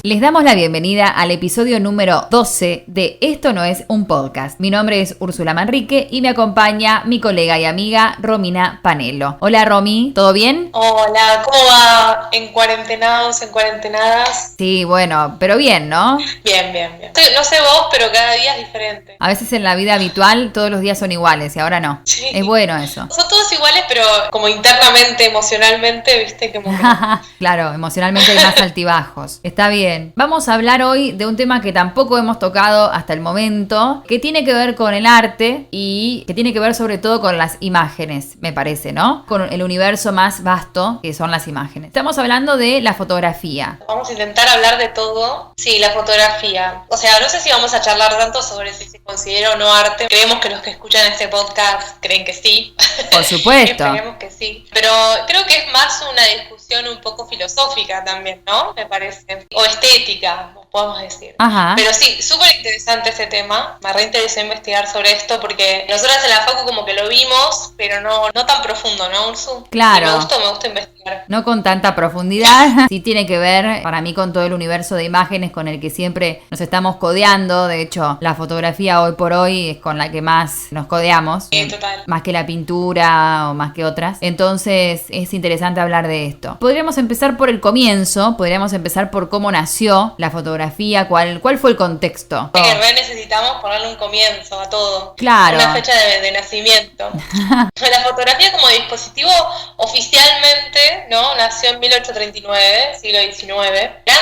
Les damos la bienvenida al episodio número 12 de Esto no es un podcast. Mi nombre es Úrsula Manrique y me acompaña mi colega y amiga Romina Panelo. Hola Romy, ¿todo bien? Hola, ¿cómo va? ¿En cuarentenados, en cuarentenadas? Sí, bueno, pero bien, ¿no? Bien. No sé vos, pero cada día es diferente. A veces en la vida habitual todos los días son iguales y ahora no. Sí. Es bueno eso. Son todos iguales, pero como internamente, emocionalmente, viste, como que... Claro, emocionalmente hay más altibajos. Está bien. Vamos a hablar hoy de un tema que tampoco hemos tocado hasta el momento, que tiene que ver con el arte y que tiene que ver sobre todo con las imágenes, me parece, ¿no? Con el universo más vasto que son las imágenes. Estamos hablando de la fotografía. Vamos a intentar hablar de todo. Sí, la fotografía. O sea, no sé si vamos a charlar tanto sobre si se considera o no arte. Creemos que los que escuchan este podcast creen que sí. Por supuesto. Esperemos que sí. Pero creo que es más una discusión un poco filosófica también, ¿no? Me parece. O estética, podemos decir. Ajá. Pero sí, súper interesante ese tema. Me reinteresó investigar sobre esto porque nosotras en la facu como que lo vimos, pero no tan profundo, ¿no, Ursu? Claro. Y me gusta investigar. No con tanta profundidad, sí tiene que ver para mí con todo el universo de imágenes con el que siempre nos estamos codeando. De hecho, la fotografía hoy por hoy es con la que más nos codeamos. Sí, total. Más que la pintura o más que otras. Entonces es interesante hablar de esto. Podríamos empezar por el comienzo, podríamos empezar por cómo nació la fotografía, cuál fue el contexto. Que re necesitamos ponerle un comienzo a todo. Claro. Una fecha de nacimiento. La fotografía como dispositivo oficialmente, ¿no? Nació en 1839, siglo XIX. Gran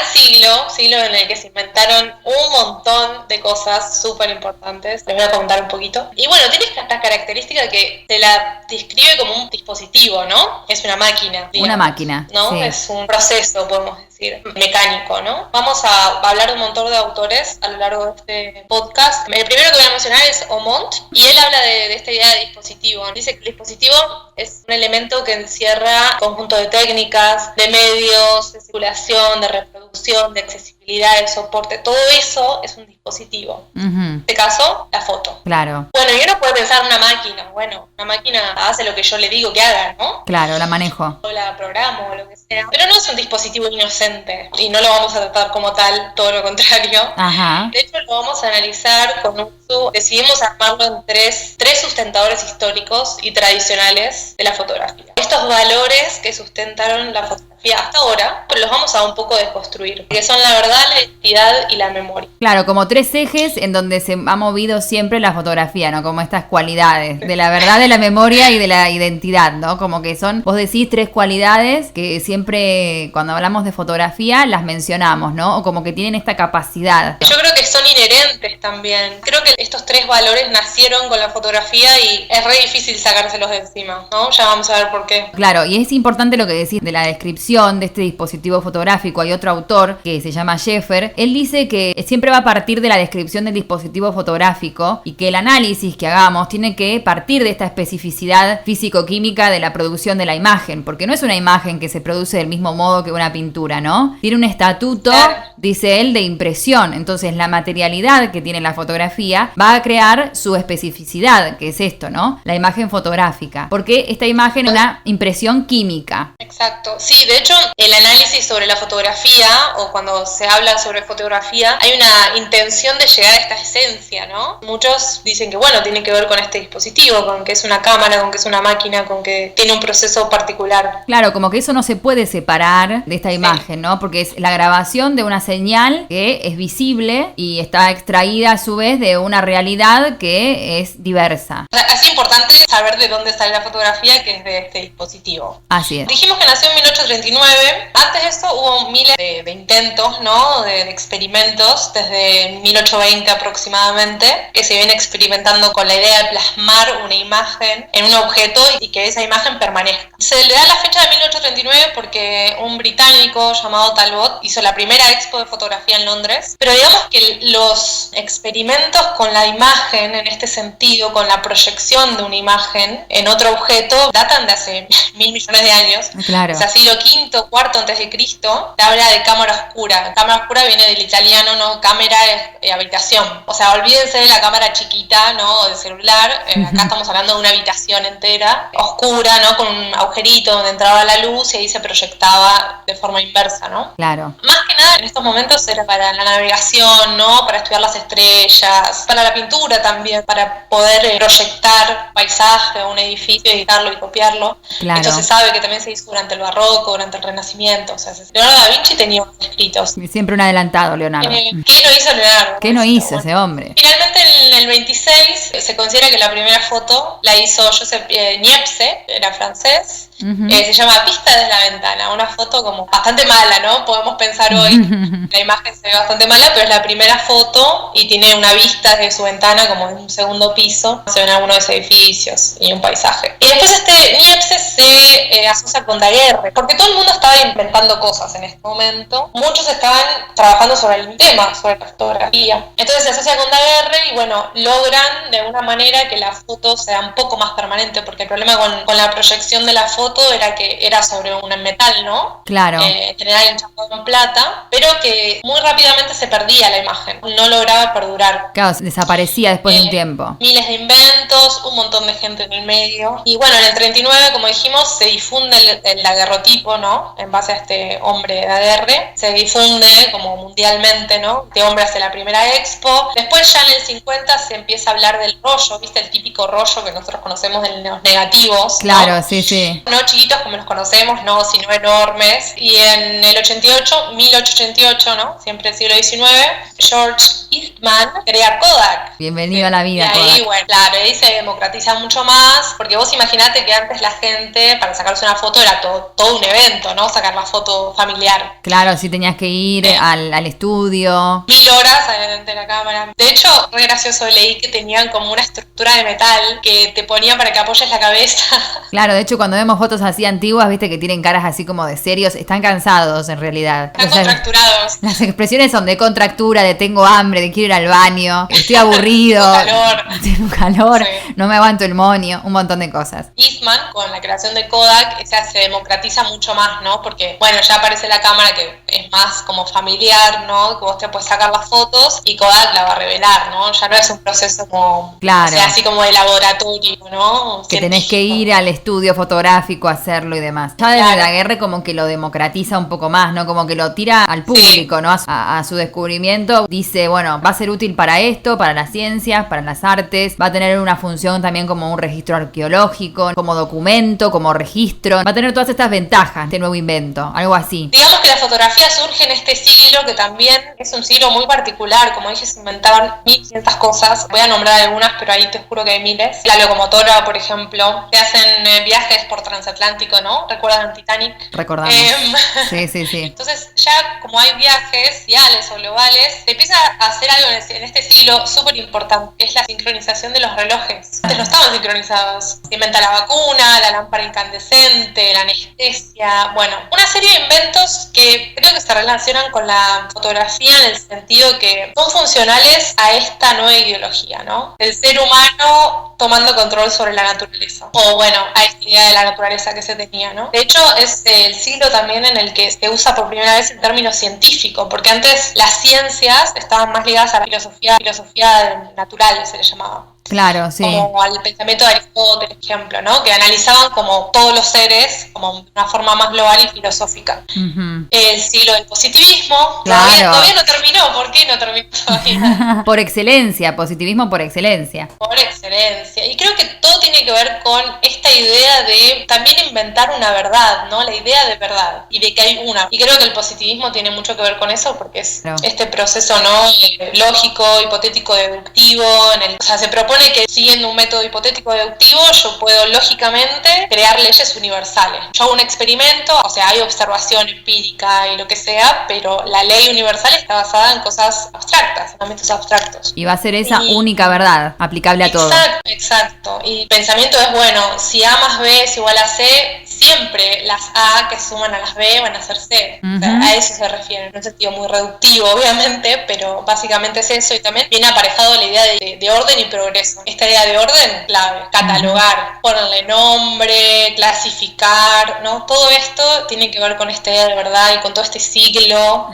siglo en el que se inventaron un montón de cosas súper importantes. Les voy a contar un poquito. Y bueno, tiene esta característica que te la describe como un dispositivo, ¿no? Es una máquina. Digamos, una máquina, ¿no? Sí. Es un proceso, podemos decir, mecánico, ¿no? Vamos a hablar de un montón de autores a lo largo de este podcast. El primero que voy a mencionar es Aumont, y él habla de esta idea de dispositivo. Dice que el dispositivo es un elemento que encierra un conjunto de técnicas, de medios, de circulación, de reproducción, de accesibilidad, de soporte. Todo eso es un dispositivo. En este caso, la foto. Claro. Bueno, y uno puede pensar una máquina. Bueno, una máquina hace lo que yo le digo que haga, ¿no? Claro, la manejo. O la programo o lo que sea. Pero no es un dispositivo inocente y no lo vamos a tratar como tal, todo lo contrario. Ajá. De hecho, lo vamos a analizar con uso. Decidimos armarlo en tres sustentadores históricos y tradicionales de la fotografía. Estos valores que sustentaron la fotografía hasta ahora, los vamos a un poco desconstruir, que son la verdad, la identidad y la memoria. Claro, como tres ejes en donde se ha movido siempre la fotografía, ¿no? Como estas cualidades de la verdad, de la memoria y de la identidad, ¿no? Como que son, vos decís, tres cualidades que siempre cuando hablamos de fotografía las mencionamos, ¿no? O como que tienen esta capacidad. Yo creo que son inherentes también. Creo que estos tres valores nacieron con la fotografía y es re difícil sacárselos de encima, ¿no? Ya vamos a ver por qué. Claro, y es importante lo que decís de la descripción de este dispositivo fotográfico. Hay otro autor que se llama Schaeffer. Él dice que siempre va a partir de la descripción del dispositivo fotográfico y que el análisis que hagamos tiene que partir de esta especificidad físico-química de la producción de la imagen, porque no es una imagen que se produce del mismo modo que una pintura, ¿no? Tiene un estatuto, dice él, de impresión. Entonces la materialidad que tiene la fotografía va a crear su especificidad, que es esto, ¿no? La imagen fotográfica, porque esta imagen es una impresión química. Exacto. Sí, de hecho, el análisis sobre la fotografía, o cuando se habla sobre fotografía, hay una intención de llegar a esta esencia, ¿no? Muchos dicen que, bueno, tiene que ver con este dispositivo, con que es una cámara, con que es una máquina, con que tiene un proceso particular. Claro, como que eso no se puede separar de esta imagen, ¿no? Porque es la grabación de una señal que es visible y está extraída a su vez de una realidad que es diversa. O sea, es importante saber de dónde sale la fotografía, que es de este dispositivo. Así es. Dijimos que nació en 1839. Antes de eso hubo miles de intentos, ¿no? De experimentos desde 1820 aproximadamente, que se viene experimentando con la idea de plasmar una imagen en un objeto y que esa imagen permanezca. Se le da la fecha de 1839 porque un británico llamado Talbot hizo la primera expo de fotografía en Londres, pero digamos que que los experimentos con la imagen, en este sentido, con la proyección de una imagen en otro objeto, datan de hace 1.000 millones de años. Claro. O sea, siglo V, IV antes de Cristo, se habla de cámara oscura. Cámara oscura viene del italiano, ¿no? Cámara es habitación. O sea, olvídense de la cámara chiquita, ¿no? Del celular. Acá estamos hablando de una habitación entera, oscura, ¿no? Con un agujerito donde entraba la luz y ahí se proyectaba de forma inversa, ¿no? Claro. Más que nada en estos momentos era para la navegación, ¿no? Para estudiar las estrellas, para la pintura también, para poder proyectar paisaje o un edificio, editarlo y copiarlo. Claro. Esto se sabe que también se hizo durante el Barroco, durante el Renacimiento. O sea, Leonardo da Vinci tenía unos escritos. Siempre un adelantado, Leonardo. ¿Qué no hizo Leonardo? ¿Qué no hizo ese hombre? Finalmente en el 26 se considera que la primera foto la hizo Joseph Niepce, era francés. Se llama Vista desde la ventana, una foto como bastante mala, ¿no? Podemos pensar hoy, la imagen se ve bastante mala, pero es la primera foto y tiene una vista desde su ventana como en un segundo piso, se ven algunos de los edificios y un paisaje. Y después Niepce se asocia con Daguerre, porque todo el mundo estaba inventando cosas en este momento, muchos estaban trabajando sobre el tema, sobre la fotografía. Entonces se asocia con Daguerre y bueno, logran de alguna manera que la foto sea un poco más permanente, porque el problema con la proyección de la foto era que era sobre un metal, ¿no? Claro. En general enchapado en plata, pero que muy rápidamente se perdía la imagen, no lograba perdurar. Claro, desaparecía después de un tiempo. Miles de inventos, un montón de gente en el medio. Y bueno, en el 39, como dijimos, se difunde el daguerrotipo, ¿no? En base a este hombre de Daguerre, se difunde como mundialmente, ¿no? Este hombre hace la primera expo. Después ya en el 50 se empieza a hablar del rollo, ¿viste? El típico rollo que nosotros conocemos de los negativos. Claro, ¿no? sí. No chiquitos como los conocemos, no, sino enormes. Y en el 1888, ¿no? Siempre el siglo XIX, George Eastman crea Kodak. Bienvenido a la vida, y ahí, Kodak. bueno, claro, ahí se democratiza mucho más, porque vos imaginate que antes la gente, para sacarse una foto, era todo un evento, ¿no? Sacar la foto familiar. Claro, sí tenías que ir al estudio. 1000 horas adelante de la cámara. De hecho, muy gracioso, leí que tenían como una estructura de metal que te ponían para que apoyes la cabeza. Claro, de hecho cuando vemos fotos así antiguas, viste que tienen caras así como de serios, están cansados en realidad. Están contracturados. Las expresiones son de contractura, de tengo hambre, de quiero ir al baño, estoy aburrido. Tengo calor, sí. No me aguanto el moño, un montón de cosas. Eastman, con la creación de Kodak, se democratiza mucho más, ¿no? Porque, bueno, ya aparece la cámara que es más como familiar, ¿no? Que vos te puedes sacar las fotos y Kodak la va a revelar, ¿no? Ya no es un proceso como, claro. O sea, así como de laboratorio, ¿no? Que tenés que ir al estudio fotográfico a hacerlo y demás. Ya desde Daguerre como que lo democratiza un poco más, ¿no? Como que lo tira al público, ¿no? A su descubrimiento. Dice, bueno, va a ser útil para esto, para las ciencias, para las artes. Va a tener una función también como un registro arqueológico, como documento, como registro. Va a tener todas estas ventajas, este nuevo invento, algo así. Digamos que la fotografía surge en este siglo, que también es un siglo muy particular. Como dije, se inventaban 1500 cosas. Voy a nombrar algunas, pero ahí te juro que hay miles. La locomotora, por ejemplo. Se hacen viajes por transatlántico, ¿no? ¿Recuerdan Titanic? Recordamos. Sí. Entonces, ya como hay viajes viales o globales, se empieza a hacer algo en este siglo súper importante, que es la sincronización de los relojes. Antes no estaban sincronizados. Se inventa la vacuna, la lámpara incandescente, la anestesia, bueno, una serie de inventos que creo que se relacionan con la fotografía en el sentido que son funcionales a esta nueva ideología, ¿no? El ser humano tomando control sobre la naturaleza, o bueno, a esta idea de la naturaleza que se tenía, ¿no? De hecho, es el siglo también en el que se usa por primera vez el término científico, porque antes las ciencias estaban más ligadas a la filosofía natural, se le llamaba. Claro, sí. Como al pensamiento de Aristóteles, por ejemplo, ¿no? Que analizaban como todos los seres como de una forma más global y filosófica. Uh-huh. El siglo del positivismo, claro. Todavía no terminó. ¿Por qué no terminó todavía? Por excelencia, positivismo por excelencia. Por excelencia. Y creo que todo tiene que ver con esta idea de también inventar una verdad, ¿no? La idea de verdad y de que hay una. Y creo que el positivismo tiene mucho que ver con eso porque es este proceso, ¿no? Lógico, hipotético, deductivo, o sea, se propone que siguiendo un método hipotético deductivo yo puedo lógicamente crear leyes universales. Yo hago un experimento, o sea, hay observación empírica y lo que sea, pero la ley universal está basada en cosas abstractas, en ámbitos abstractos. Y va a ser esa única verdad, aplicable a todo. Exacto. Y pensamiento es, bueno, si A más B es igual a C, siempre las A que suman a las B van a ser C. O sea, a eso se refiere, en un sentido muy reductivo, obviamente, pero básicamente es eso. Y también viene aparejado la idea de orden y progreso. Esta idea de orden, clave, catalogar, ponerle nombre, clasificar, ¿no? Todo esto tiene que ver con esta idea de verdad y con todo este siglo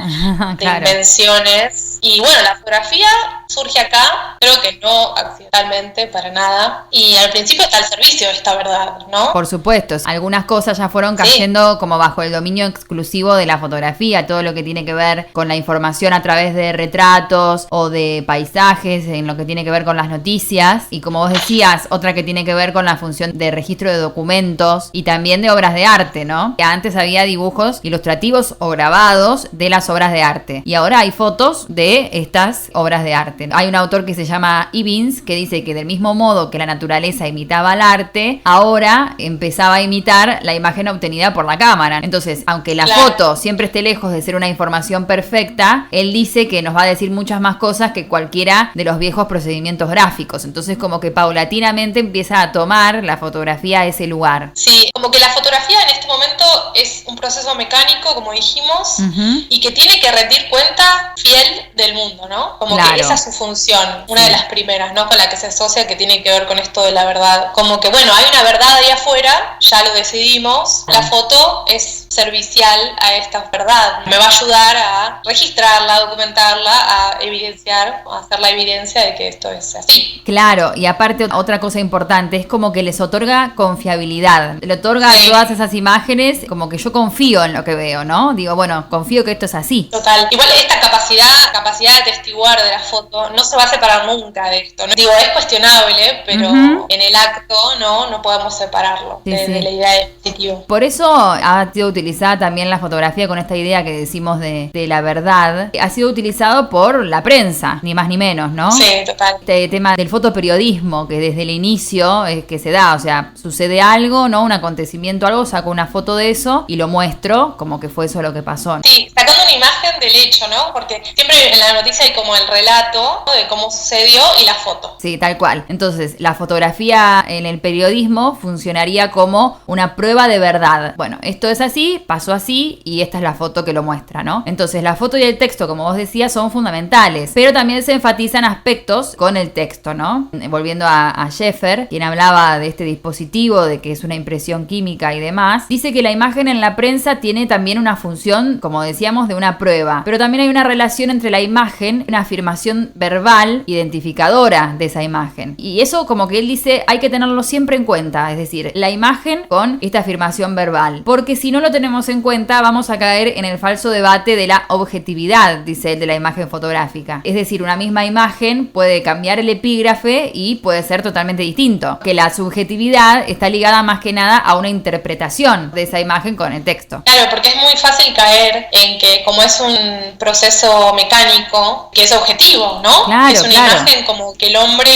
de invenciones. Y bueno, la fotografía surge acá, creo que no accidentalmente para nada, y al principio está al servicio de esta verdad, ¿no? Por supuesto, algunas cosas ya fueron cayendo como bajo el dominio exclusivo de la fotografía, todo lo que tiene que ver con la información a través de retratos o de paisajes, en lo que tiene que ver con las noticias, y como vos decías, otra que tiene que ver con la función de registro de documentos y también de obras de arte, ¿no? Que antes había dibujos ilustrativos o grabados de las obras de arte, y ahora hay fotos de estas obras de arte. Hay un autor que se llama Ivins que dice que del mismo modo que la naturaleza imitaba al arte, ahora empezaba a imitar la imagen obtenida por la cámara. Entonces, aunque la foto siempre esté lejos de ser una información perfecta, él dice que nos va a decir muchas más cosas que cualquiera de los viejos procedimientos gráficos. Entonces, como que paulatinamente empieza a tomar la fotografía ese lugar. Sí, como que la fotografía en este momento es un proceso mecánico, como dijimos, y que tiene que rendir cuenta fiel del mundo, ¿no? Como que esa es su función, una de las primeras, ¿no? Con la que se asocia, que tiene que ver con esto de la verdad. Como que, bueno, hay una verdad ahí afuera, ya lo decidimos, la foto es servicial a esta verdad. Me va a ayudar a registrarla, documentarla, a evidenciar, a hacer la evidencia de que esto es así. Claro, y aparte otra cosa importante, es como que les otorga confiabilidad, le otorga a todas esas imágenes, como que yo confío en lo que veo, ¿no? Digo, bueno, confío que esto es así. Total. Igual esta capacidad de atestiguar de la foto no se va a separar nunca de esto, ¿no? Digo, es cuestionable, pero en el acto no podemos separarlo de la idea de dispositivo. Por eso ha sido utilizada también la fotografía con esta idea que decimos de la verdad. Ha sido utilizado por la prensa, ni más ni menos, ¿no? Sí, total. Este tema del fotoperiodismo, que desde el inicio es que se da, o sea, sucede algo, ¿no? Un acontecimiento, algo, saco una foto de eso y lo muestro como que fue eso lo que pasó. Sí, sacando una imagen del hecho, ¿no? Porque siempre en la noticia hay como el relato de cómo sucedió y la foto. Sí, tal cual. Entonces, la fotografía en el periodismo funcionaría como una prueba de verdad. Bueno, esto es así, pasó así y esta es la foto que lo muestra, ¿no? Entonces, la foto y el texto, como vos decías, son fundamentales, pero también se enfatizan aspectos con el texto, ¿no? Volviendo a Scheffer, quien hablaba de este dispositivo, de que es una impresión química y demás, dice que la imagen en la prensa tiene también una función, como decíamos, de una prueba, pero también hay una relación entre la imagen y una afirmación verbal identificadora de esa imagen. Y eso, como que él dice, hay que tenerlo siempre en cuenta, es decir, la imagen con esta afirmación verbal, porque si no lo tenemos en cuenta vamos a caer en el falso debate de la objetividad, dice él, de la imagen fotográfica. Es decir, una misma imagen puede cambiar el epígrafe y puede ser totalmente distinto, que la subjetividad está ligada más que nada a una interpretación de esa imagen con el texto. Claro, porque es muy fácil caer en que como es un proceso mecánico, que es objetivo, ¿no? Claro, es una imagen como que el hombre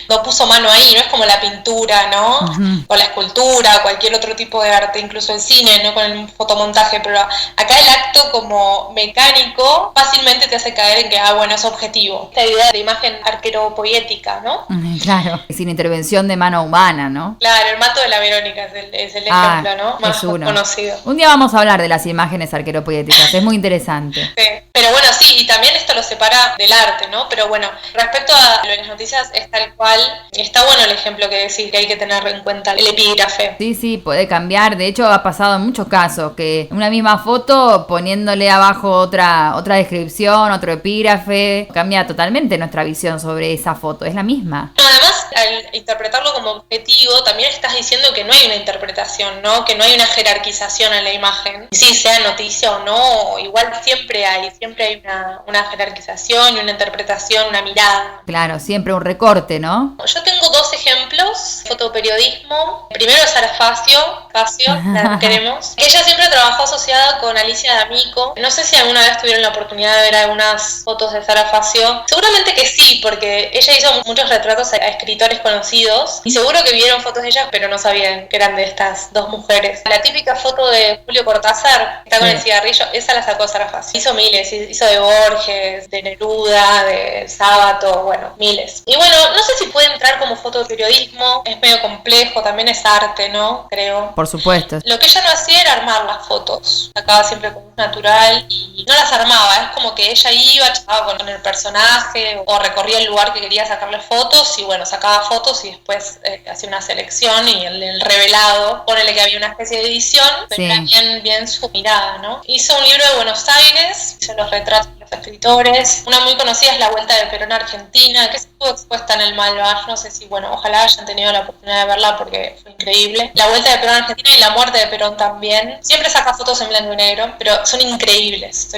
no puso mano ahí, no es como la pintura, ¿no? O la escultura, cualquier otro tipo de arte, incluso el cine, ¿no? Con el fotomontaje, pero acá el acto como mecánico fácilmente te hace caer en que, bueno, es objetivo. Esta idea de imagen arqueropoética, ¿no? Claro, sin intervención de mano humana, ¿no? Claro, el manto de la Verónica es el ejemplo, ¿no? Más conocido. Un día vamos a hablar de las imágenes arqueropoéticas, es muy interesante. Sí, pero bueno, sí, y también esto lo separa del arte, ¿no? Pero bueno, respecto a lo de las noticias es tal cual, y está bueno el ejemplo que decís, que hay que tener en cuenta el epígrafe. Sí, puede cambiar, de hecho ha pasado en muchos casos, que una misma foto poniéndole abajo otra descripción, otro epígrafe, cambia totalmente nuestra visión sobre esa foto, es la misma. No, además, al interpretarlo como objetivo, también estás diciendo que no hay una interpretación, ¿no? Que no hay una jerarquización en la imagen. Sí, sea noticia o no, igual siempre hay una jerarquización y una interpretación, una mirada. Claro, siempre un recorte, ¿no? Yo tengo dos ejemplos, fotoperiodismo. Primero es Sara Facio, la queremos. Ella siempre trabajó asociada con Alicia D'Amico. No sé si alguna vez tuvieron la oportunidad de ver algunas fotos de Sara Facio. Seguramente que sí, porque ella hizo muchos retratos a escritores escritores conocidos y seguro que vieron fotos de ellas, pero no sabían que eran de estas dos mujeres. La típica foto de Julio Cortázar, que está con el cigarrillo, esa la sacó Sarafaz. Hizo miles, hizo de Borges, de Neruda, de Sábato, bueno, miles. Y bueno, no sé si puede entrar como foto de periodismo, es medio complejo, también es arte, ¿no? Creo. Por supuesto. Lo que ella no hacía era armar las fotos, sacaba siempre como natural y no las armaba, es como que ella iba, charlaba con el personaje o recorría el lugar que quería sacarle fotos y bueno, sacaba fotos y después hacía una selección y el revelado, ponele que había una especie de edición, pero era bien su mirada, ¿no? Hizo un libro de Buenos Aires, hizo los retratos de los escritores, una muy conocida es La Vuelta de Perón a Argentina, que estuvo expuesta en el Malvar, no sé si, bueno, ojalá hayan tenido la oportunidad de verla porque fue increíble. La Vuelta de Perón a Argentina y la muerte de Perón también. Siempre saca fotos en blanco y negro, pero son increíbles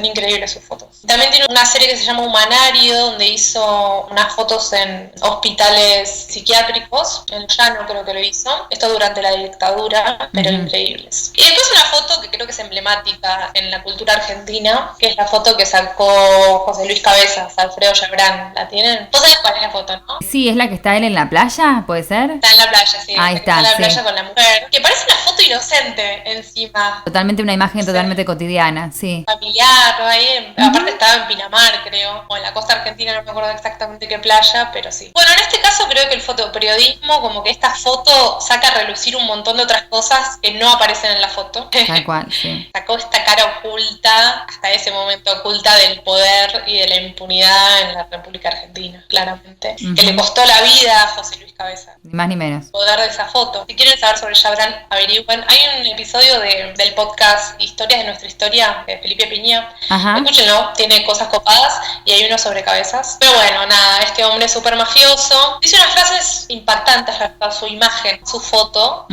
sus fotos. También tiene una serie que se llama Humanario, donde hizo unas fotos en hospitales psiquiátricos, en el Llano creo que lo hizo, esto durante la dictadura, pero increíbles. Y después una foto que creo que es emblemática en la cultura argentina, que es la foto que sacó José Luis Cabezas, Alfredo Yabrán. ¿La tienen? ¿Vos sabés cuál es la foto, no? Sí, es la que está él en la playa, ¿puede ser? Está en la playa, sí. Ahí está, en la playa con la mujer. Que parece una foto inocente encima. Totalmente una imagen totalmente cotidiana, sí. Familiar, ¿no? Ahí, aparte estaba en Pinamar, creo, o en la costa argentina, no me acuerdo exactamente qué playa, pero sí. Bueno, en este caso creo que el fotoperiodismo, como que esta foto saca a relucir un montón de otras cosas que no aparecen en la foto. Tal cual, sí. Sacó esta cara oculta, hasta ese momento oculta del poder y de la impunidad en la República Argentina, claramente. Que le costó la vida a José Luis Cabezas. Ni más ni menos. El poder de esa foto. Si quieren saber sobre Yabrán, averigüen. Hay un episodio del podcast Historias de Nuestra Historia, de Felipe Piña. Escúchenlo, tiene cosas copadas y hay uno sobre Cabezas. Pero bueno, nada, este hombre súper mafioso dice unas frases impactantes respecto a su imagen, su foto,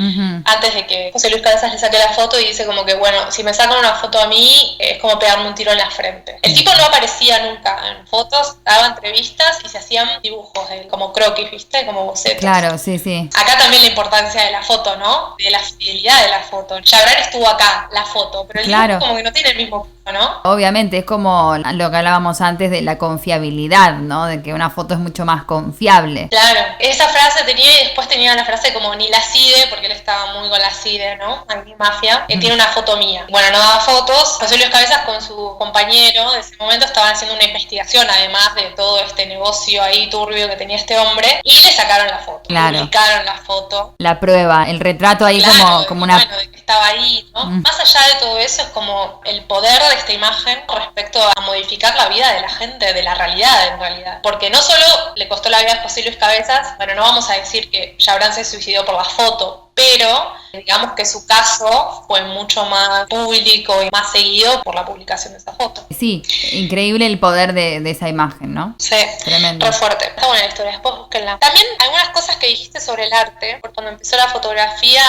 antes de que José Luis Cabezas le saque la foto y dice como que, bueno, si me sacan una foto a mí, es como pegarme un tiro en la frente. El tipo no aparecía nunca en fotos, daba entrevistas y se hacían dibujos de él, como croquis, ¿viste? Como bocetos. Claro, sí. Acá también la importancia de la foto, ¿no? De la fidelidad de la foto. Yabrán estuvo acá, la foto, pero el dibujo como que no tiene el mismo peso, ¿no? Obviamente, es como lo que hablábamos antes de la confiabilidad, ¿no? De que una foto es mucho más confiable. Claro, esa frase tenía y después tenía la frase como ni la CIDE, porque él estaba muy con la CIDE, ¿no? Antimafia, que tiene una foto mía. Bueno, no daba fotos. José Luis Cabezas con su compañero de ese momento estaban haciendo una investigación, además de todo este negocio ahí turbio que tenía este hombre, y le sacaron la foto. Claro. Publicaron la foto. La prueba, el retrato ahí como una... Bueno, de que estaba ahí, ¿no? Más allá de todo eso es como el poder de esta imagen respecto a modificar la vida de la gente, de la realidad en realidad. Porque no solo le costó la vida a José Luis Cabezas, bueno, no vamos a decir que Yabrán se suicidó por la foto, pero digamos que su caso fue mucho más público y más seguido por la publicación de esa foto. Sí, increíble el poder de esa imagen, ¿no? Sí, tremendo. Re fuerte. Está buena la historia, después búsquenla. También algunas cosas que dijiste sobre el arte, porque cuando empezó la fotografía,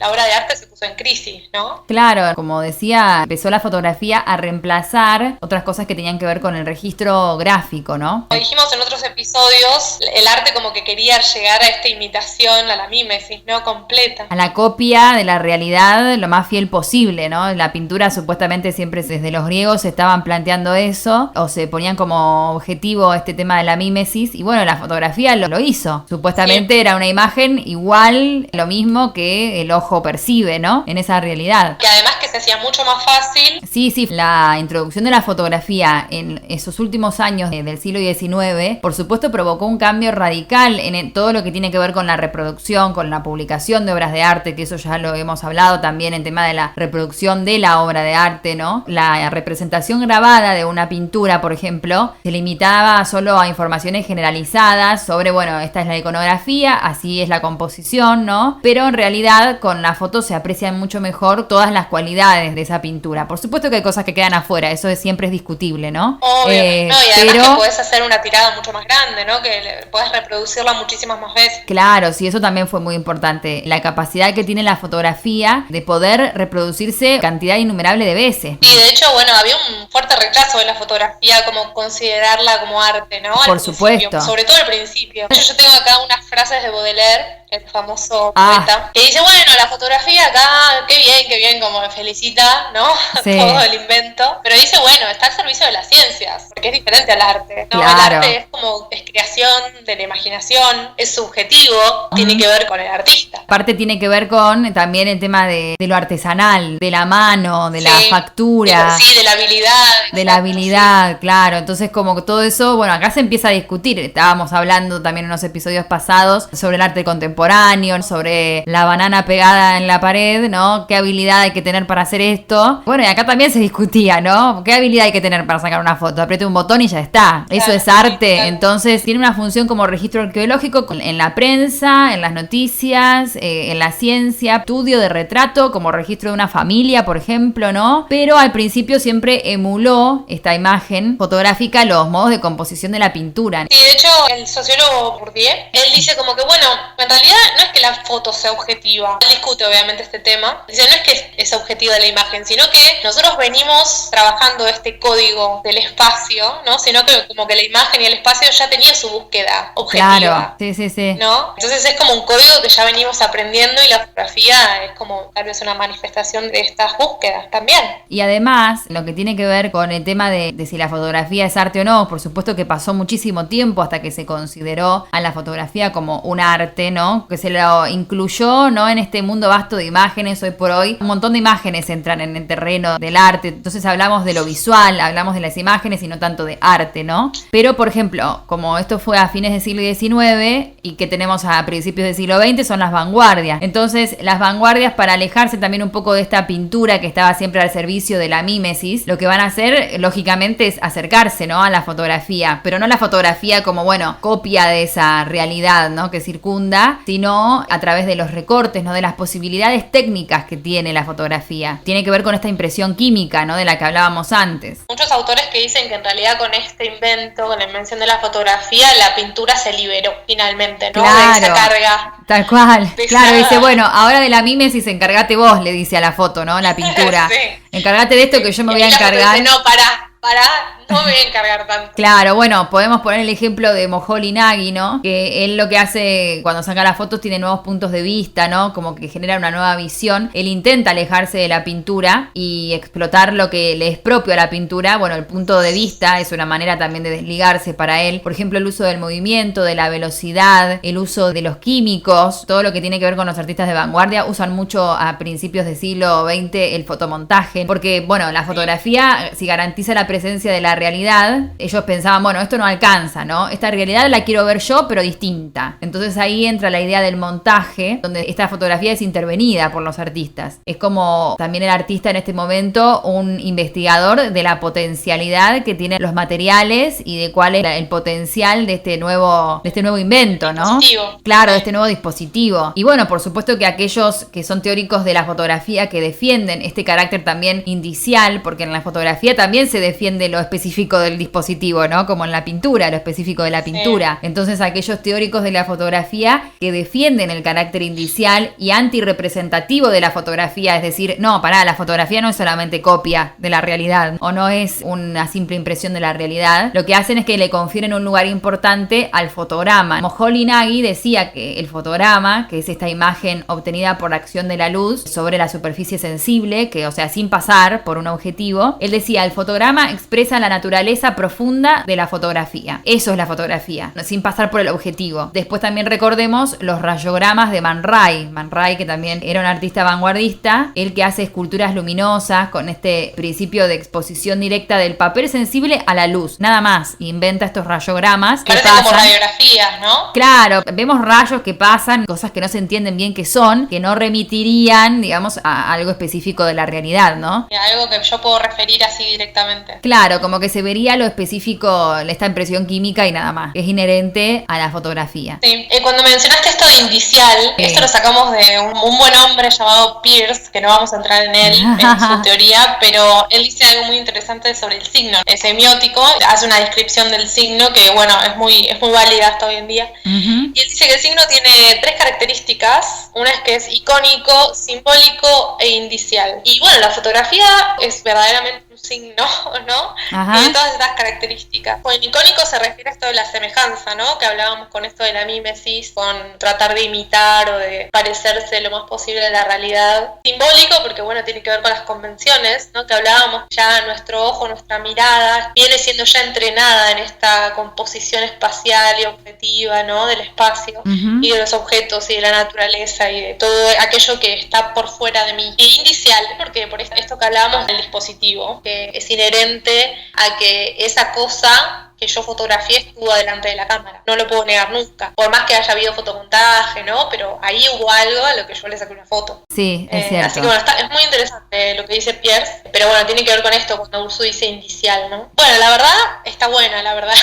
la obra de arte se puso en crisis, ¿no? Claro, como decía, empezó la fotografía a reemplazar otras cosas que tenían que ver con el registro gráfico, ¿no? Como dijimos en otros episodios, el arte como que quería llegar a esta imitación, a la mímesis, ¿no? Completa. A la copia de la realidad lo más fiel posible, ¿no? La pintura supuestamente siempre desde los griegos se estaban planteando eso, o se ponían como objetivo este tema de la mímesis, y bueno, la fotografía lo hizo. Supuestamente era una imagen igual, lo mismo que el ojo percibe, ¿no? En esa realidad. Y además que se hacía mucho más fácil. Sí, la introducción de la fotografía en esos últimos años del siglo XIX, por supuesto provocó un cambio radical en todo lo que tiene que ver con la reproducción, con la publicación de obras de arte, que eso ya lo hemos hablado también en tema de la reproducción de la obra de arte, ¿no? La representación grabada de una pintura, por ejemplo, se limitaba solo a informaciones generalizadas sobre, bueno, esta es la iconografía, así es la composición, ¿no? Pero en realidad con la foto se aprecian mucho mejor todas las cualidades de esa pintura. Por supuesto que hay cosas que quedan afuera, eso siempre es discutible, ¿no? Obvio, no, y además que podés hacer una tirada mucho más grande, ¿no? Que podés reproducirla muchísimas más veces. Claro, sí, eso también fue muy importante. La capacidad que tiene la fotografía de poder reproducirse cantidad innumerable de veces. Y de hecho, bueno, había un fuerte rechazo de la fotografía, como considerarla como arte, ¿no? Por supuesto. Sobre todo al principio. Yo tengo acá unas frases de Baudelaire el famoso poeta, que dice, bueno, la fotografía acá, qué bien, como me felicita, ¿no? Sí. Todo el invento, pero dice, bueno, está al servicio de las ciencias, porque es diferente al arte, ¿no? Claro. El arte es como, es creación de la imaginación, es subjetivo, tiene que ver con el artista. Aparte tiene que ver con también el tema de lo artesanal, de la mano, de la factura. De la habilidad. De la habilidad, claro. Entonces como todo eso, bueno, acá se empieza a discutir. Estábamos hablando también en unos episodios pasados sobre el arte contemporáneo, sobre la banana pegada en la pared, ¿no? ¿Qué habilidad hay que tener para hacer esto? Bueno, y acá también se discutía, ¿no? ¿Qué habilidad hay que tener para sacar una foto? Apriete un botón y ya está. Eso es arte. Claro. Entonces tiene una función como registro arqueológico en la prensa, en las noticias, en la ciencia, estudio de retrato, como registro de una familia, por ejemplo, ¿no? Pero al principio siempre emuló esta imagen fotográfica los modos de composición de la pintura. Sí, de hecho, el sociólogo Bourdieu, él dice como que, bueno, en realidad no es que la foto sea objetiva. Él discute obviamente este tema. Dice, no es que es objetiva la imagen, sino que nosotros venimos trabajando este código del espacio, ¿no? Sino que como que la imagen y el espacio ya tenía su búsqueda objetiva. Claro, sí. ¿No? Entonces es como un código que ya venimos aprendiendo y la fotografía es como tal vez una manifestación de estas búsquedas también. Y además, lo que tiene que ver con el tema de si la fotografía es arte o no, por supuesto que pasó muchísimo tiempo hasta que se consideró a la fotografía como un arte, ¿no? Que se lo incluyó, ¿no? En este mundo vasto de imágenes hoy por hoy. Un montón de imágenes entran en el terreno del arte. Entonces hablamos de lo visual, hablamos de las imágenes y no tanto de arte, ¿no? Pero, por ejemplo, como esto fue a fines del siglo XIX y que tenemos a principios del siglo XX, son las vanguardias. Entonces, las vanguardias, para alejarse también un poco de esta pintura que estaba siempre al servicio de la mímesis, lo que van a hacer, lógicamente, es acercarse, ¿no? A la fotografía. Pero no la fotografía como, bueno, copia de esa realidad, ¿no? Que circunda, sino a través de los recortes, ¿no? De las posibilidades técnicas que tiene la fotografía. Tiene que ver con esta impresión química, ¿no? De la que hablábamos antes. Muchos autores que dicen que en realidad con este invento, con la invención de la fotografía, la pintura se liberó finalmente, ¿no? Claro, de esa carga. Tal cual. Claro, dice, bueno, ahora de la mímesis encárgate vos, le dice a la foto, ¿no? La pintura. Sí. Encárgate de esto que yo me voy a encargar. Dice, no, pará, no me voy a encargar tanto. Claro, bueno, podemos poner el ejemplo de Moholy Nagy, ¿no? Que él lo que hace cuando saca las fotos tiene nuevos puntos de vista, ¿no? Como que genera una nueva visión. Él intenta alejarse de la pintura y explotar lo que le es propio a la pintura. Bueno, el punto de vista es una manera también de desligarse para él. Por ejemplo, el uso del movimiento, de la velocidad, el uso de los químicos, todo lo que tiene que ver con los artistas de vanguardia. Usan mucho a principios del siglo XX el fotomontaje, porque, bueno, la fotografía, si garantiza la presencia de la realidad, ellos pensaban, bueno, esto no alcanza, ¿no? Esta realidad la quiero ver yo, pero distinta. Entonces ahí entra la idea del montaje, donde esta fotografía es intervenida por los artistas. Es como también el artista en este momento un investigador de la potencialidad que tienen los materiales y de cuál es el potencial de este nuevo invento, ¿no? Dispositivo. Claro, de este nuevo dispositivo. Y bueno, por supuesto que aquellos que son teóricos de la fotografía que defienden este carácter también indicial, porque en la fotografía también se defiende lo específico del dispositivo, ¿no? Como en la pintura, lo específico de la pintura. Sí. Entonces aquellos teóricos de la fotografía que defienden el carácter indicial y antirrepresentativo de la fotografía, es decir, no, la fotografía no es solamente copia de la realidad o no es una simple impresión de la realidad, lo que hacen es que le confieren un lugar importante al fotograma. Moholy Nagy decía que el fotograma, que es esta imagen obtenida por acción de la luz sobre la superficie sensible, que, o sea, sin pasar por un objetivo, él decía, el fotograma expresa la naturaleza profunda de la fotografía. Eso es la fotografía, sin pasar por el objetivo. Después también recordemos los rayogramas de Man Ray. Man Ray, que también era un artista vanguardista, el que hace esculturas luminosas con este principio de exposición directa del papel sensible a la luz, nada más. Inventa estos rayogramas que pasan como radiografías, ¿no? Claro, vemos rayos que pasan, cosas que no se entienden bien qué son, que no remitirían, digamos, a algo específico de la realidad, ¿no? Algo que yo puedo referir así directamente. Claro, como que se vería lo específico, esta impresión química y nada más, que es inherente a la fotografía. Sí, cuando mencionaste esto de indicial, sí. Esto lo sacamos de un buen hombre llamado Peirce, que no vamos a entrar en él, en su teoría, pero él dice algo muy interesante sobre el signo. Es semiótico, hace una descripción del signo que, bueno, es muy válida hasta hoy en día. Y él dice que el signo tiene 3 características. Una es que es icónico, simbólico e indicial. Y bueno, la fotografía es verdaderamente un signo, ¿no? Ajá. Tiene todas estas características. Con el icónico se refiere a esto de la semejanza, ¿no? Que hablábamos con esto de la mímesis, con tratar de imitar o de parecerse lo más posible a la realidad. Simbólico, porque bueno, tiene que ver con las convenciones, ¿no? Que hablábamos, ya nuestro ojo, nuestra mirada, viene siendo ya entrenada en esta composición espacial y objetiva, ¿no? Del espacio y de los objetos y de la naturaleza y de todo aquello que está por fuera de mí. Y indicial, porque por esto que hablábamos del dispositivo, que es inherente a que esa cosa que yo fotografié estuvo delante de la cámara. No lo puedo negar nunca. Por más que haya habido fotomontaje, ¿no? Pero ahí hubo algo a lo que yo le saqué una foto. Sí, es cierto. Así que bueno, es muy interesante lo que dice Pierce, pero bueno, tiene que ver con esto, cuando Ursu dice indicial, ¿no? Bueno, la verdad, está buena, la verdad.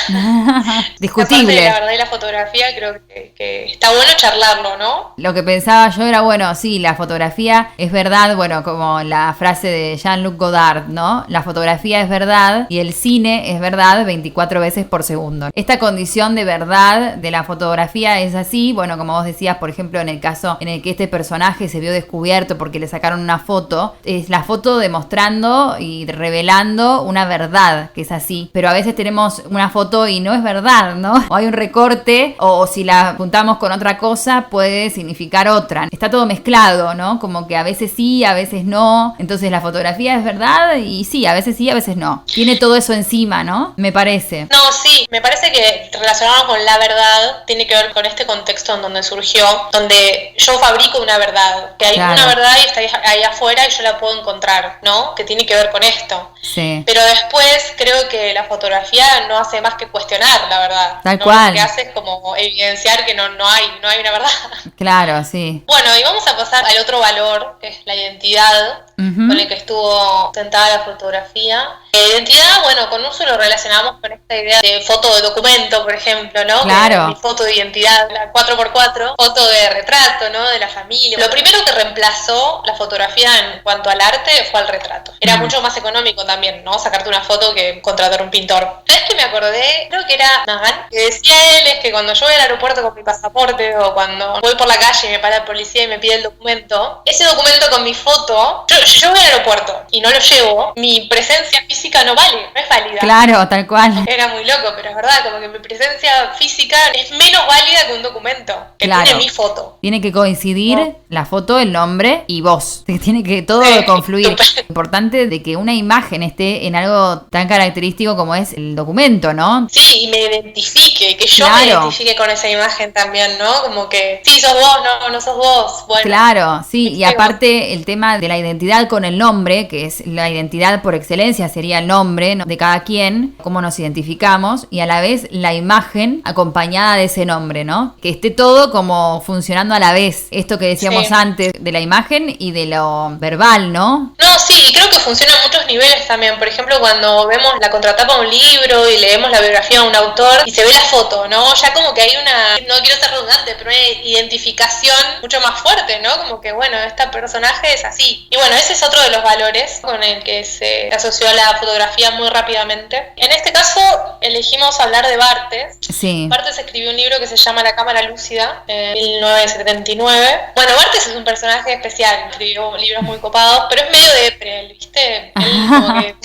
Discutible. La verdad y la fotografía, creo que está bueno charlarlo, ¿no? Lo que pensaba yo era, bueno, sí, la fotografía es verdad, bueno, como la frase de Jean-Luc Godard, ¿no? La fotografía es verdad y el cine es verdad 24 veces por segundo. Esta condición de verdad de la fotografía es así, bueno, como vos decías, por ejemplo, en el caso en el que este personaje se vio descubierto porque le sacaron una foto, es la foto demostrando y revelando una verdad, que es así, pero a veces tenemos una foto y no es verdad, ¿no? O hay un recorte, o si la juntamos con otra cosa puede significar otra. Está todo mezclado, ¿no? Como que a veces sí, a veces no. Entonces la fotografía es verdad y sí, a veces no. Tiene todo eso encima, ¿no? Me parece. No, sí, me parece que relacionado con la verdad tiene que ver con este contexto en donde surgió, donde yo fabrico una verdad, que hay una verdad y está ahí afuera y yo la puedo encontrar, ¿no? Que tiene que ver con esto. Sí. Pero después creo que la fotografía no hace más que cuestionar la verdad. Tal ¿no? cual. Lo que hace es como evidenciar que no hay una verdad. Claro, sí. Bueno, y vamos a pasar al otro valor, que es la identidad, con el que estuvo sentada la fotografía. Identidad, bueno, con Ursu lo relacionamos con esta idea de foto de documento, por ejemplo, ¿no? Claro. Mi foto de identidad, la 4x4, foto de retrato, ¿no? De la familia. Lo primero que reemplazó la fotografía en cuanto al arte fue el retrato. Era mucho más económico también, ¿no? Sacarte una foto que contratar un pintor. ¿Sabes qué me acordé? Creo que era Magan, que decía él, es que cuando yo voy al aeropuerto con mi pasaporte o cuando voy por la calle y me para el policía y me pide el documento, ese documento con mi foto, yo voy al aeropuerto y no lo llevo, mi presencia física no vale, no es válida. Claro, tal cual. Era muy loco, pero es verdad, como que mi presencia física es menos válida que un documento que tiene mi foto. Tiene que coincidir la foto, el nombre y vos. Tiene que todo confluir. Importante de que una imagen esté en algo tan característico como es el documento, ¿no? Sí, y me identifique, que yo me identifique con esa imagen también, ¿no? Como que, sí, sos vos, no sos vos. Bueno, claro, sí, y aparte el tema de la identidad con el nombre, que es la identidad por excelencia, sería el nombre, ¿no?, de cada quien, cómo nos identificamos, y a la vez la imagen acompañada de ese nombre, ¿no? Que esté todo como funcionando a la vez. Esto que decíamos antes de la imagen y de lo verbal, ¿no? No, sí, creo que funciona a muchos niveles también. Por ejemplo, cuando vemos la contratapa de un libro y leemos la biografía de un autor y se ve la foto, ¿no? Ya como que hay una, no quiero ser redundante, pero una identificación mucho más fuerte, ¿no? Como que, bueno, este personaje es así. Y bueno, ese es otro de los valores con el que se asoció a la fotografía muy rápidamente. En este caso, elegimos hablar de Barthes. Sí. Barthes escribió un libro que se llama La cámara lúcida, en 1979. Bueno, Barthes es un personaje especial, escribió libros muy copados, pero es medio depre, ¿viste? Él como que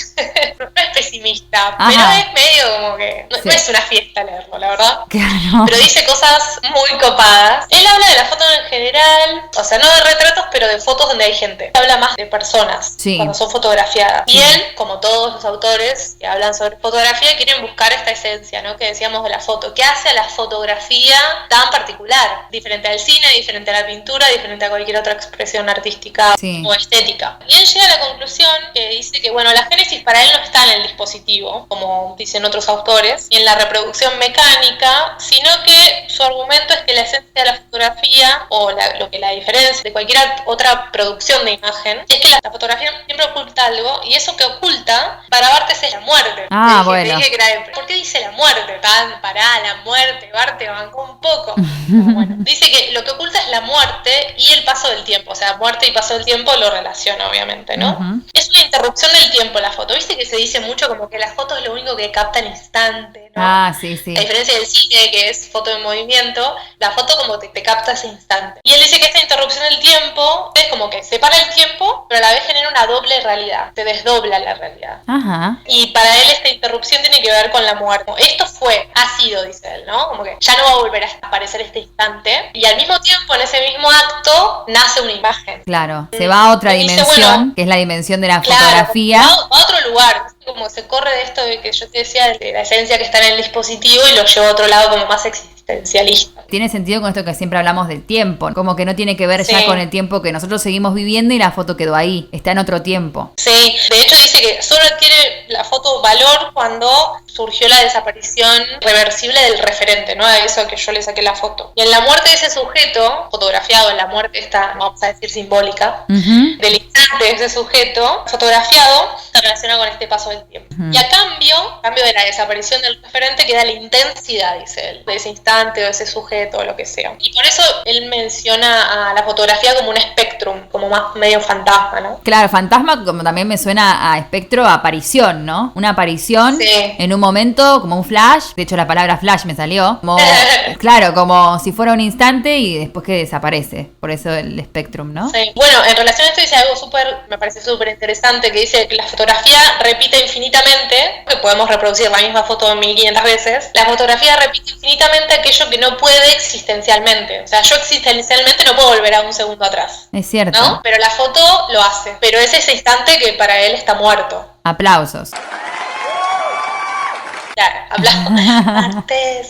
no es pesimista, pero es medio como que no es una fiesta leerlo, la verdad. Claro. Pero dice cosas muy copadas. Él habla de la foto en general, o sea, no de retratos, pero de fotos donde hay gente. Habla más de personas cuando son fotografiadas. Y él, como todos los autores que hablan sobre fotografía, quieren buscar esta esencia, ¿no?, que decíamos de la foto. ¿Qué hace a la fotografía tan particular? Diferente al cine, diferente a la pintura, diferente a cualquier otra expresión artística o estética. Y él llega a la conclusión que dice que, bueno, la génesis para él no está en el dispositivo, como dicen otros autores, y en la reproducción mecánica, sino que su argumento es que la esencia de la fotografía, o lo que la diferencia de cualquier otra producción de imagen, es que la fotografía siempre oculta algo, y eso que oculta, para Barthes, es la muerte. Bueno. ¿Por qué dice la muerte? La muerte, Barthes bancó un poco. Bueno, dice que lo que oculta es la muerte y el paso del tiempo, o sea, muerte y paso del tiempo lo relaciona, obviamente, ¿no? Es una interrupción del tiempo la foto. Viste que se dice mucho como que la foto es lo único que capta el instante, ¿no? Ah, sí, sí. A diferencia del cine, que es foto en movimiento, la foto como te capta ese instante. Y él dice que esta interrupción del tiempo es como que separa el tiempo, pero a la vez genera una doble realidad, te desdobla la realidad. Ajá. Y para él esta interrupción tiene que ver con la muerte. Esto ha sido, dice él, ¿no? Como que ya no va a volver a aparecer este instante. Y al mismo tiempo, en ese mismo acto, nace una imagen. Claro, se va a otra dimensión, dice, bueno, que es la dimensión de la claro, fotografía. va a otro lugar. Como se corre de esto de que yo te decía, de la esencia que está en el dispositivo y lo lleva a otro lado como más existencialista. Tiene sentido con esto que siempre hablamos del tiempo, como que no tiene que ver ya con el tiempo que nosotros seguimos viviendo y la foto quedó ahí, está en otro tiempo. Sí, de hecho dice que solo adquiere la foto valor cuando surgió la desaparición reversible del referente, ¿no? A eso que yo le saqué la foto. Y en la muerte de ese sujeto, fotografiado, en la muerte esta, vamos a decir, simbólica, del instante de ese sujeto, fotografiado, se relaciona con este paso del tiempo. Y a cambio de la desaparición del referente, queda la intensidad, dice él, de ese instante o de ese sujeto o lo que sea. Y por eso él menciona a la fotografía como un espectrum, como más medio fantasma, ¿no? Claro, fantasma como también me suena a espectro, aparición, ¿no? Una aparición en un momento, como un flash. De hecho, la palabra flash me salió. Como, claro, como si fuera un instante y después que desaparece. Por eso el spectrum, ¿no? Sí. Bueno, en relación a esto dice algo me parece súper interesante, que dice que la fotografía repite infinitamente, que podemos reproducir la misma foto 1500 veces. La fotografía repite infinitamente aquello que no puede existencialmente. O sea, yo existencialmente no puedo volver a un segundo atrás. Es cierto. ¿No? Pero la foto lo hace. Pero es ese instante que para él está muerto. Aplausos. Claro, hablamos.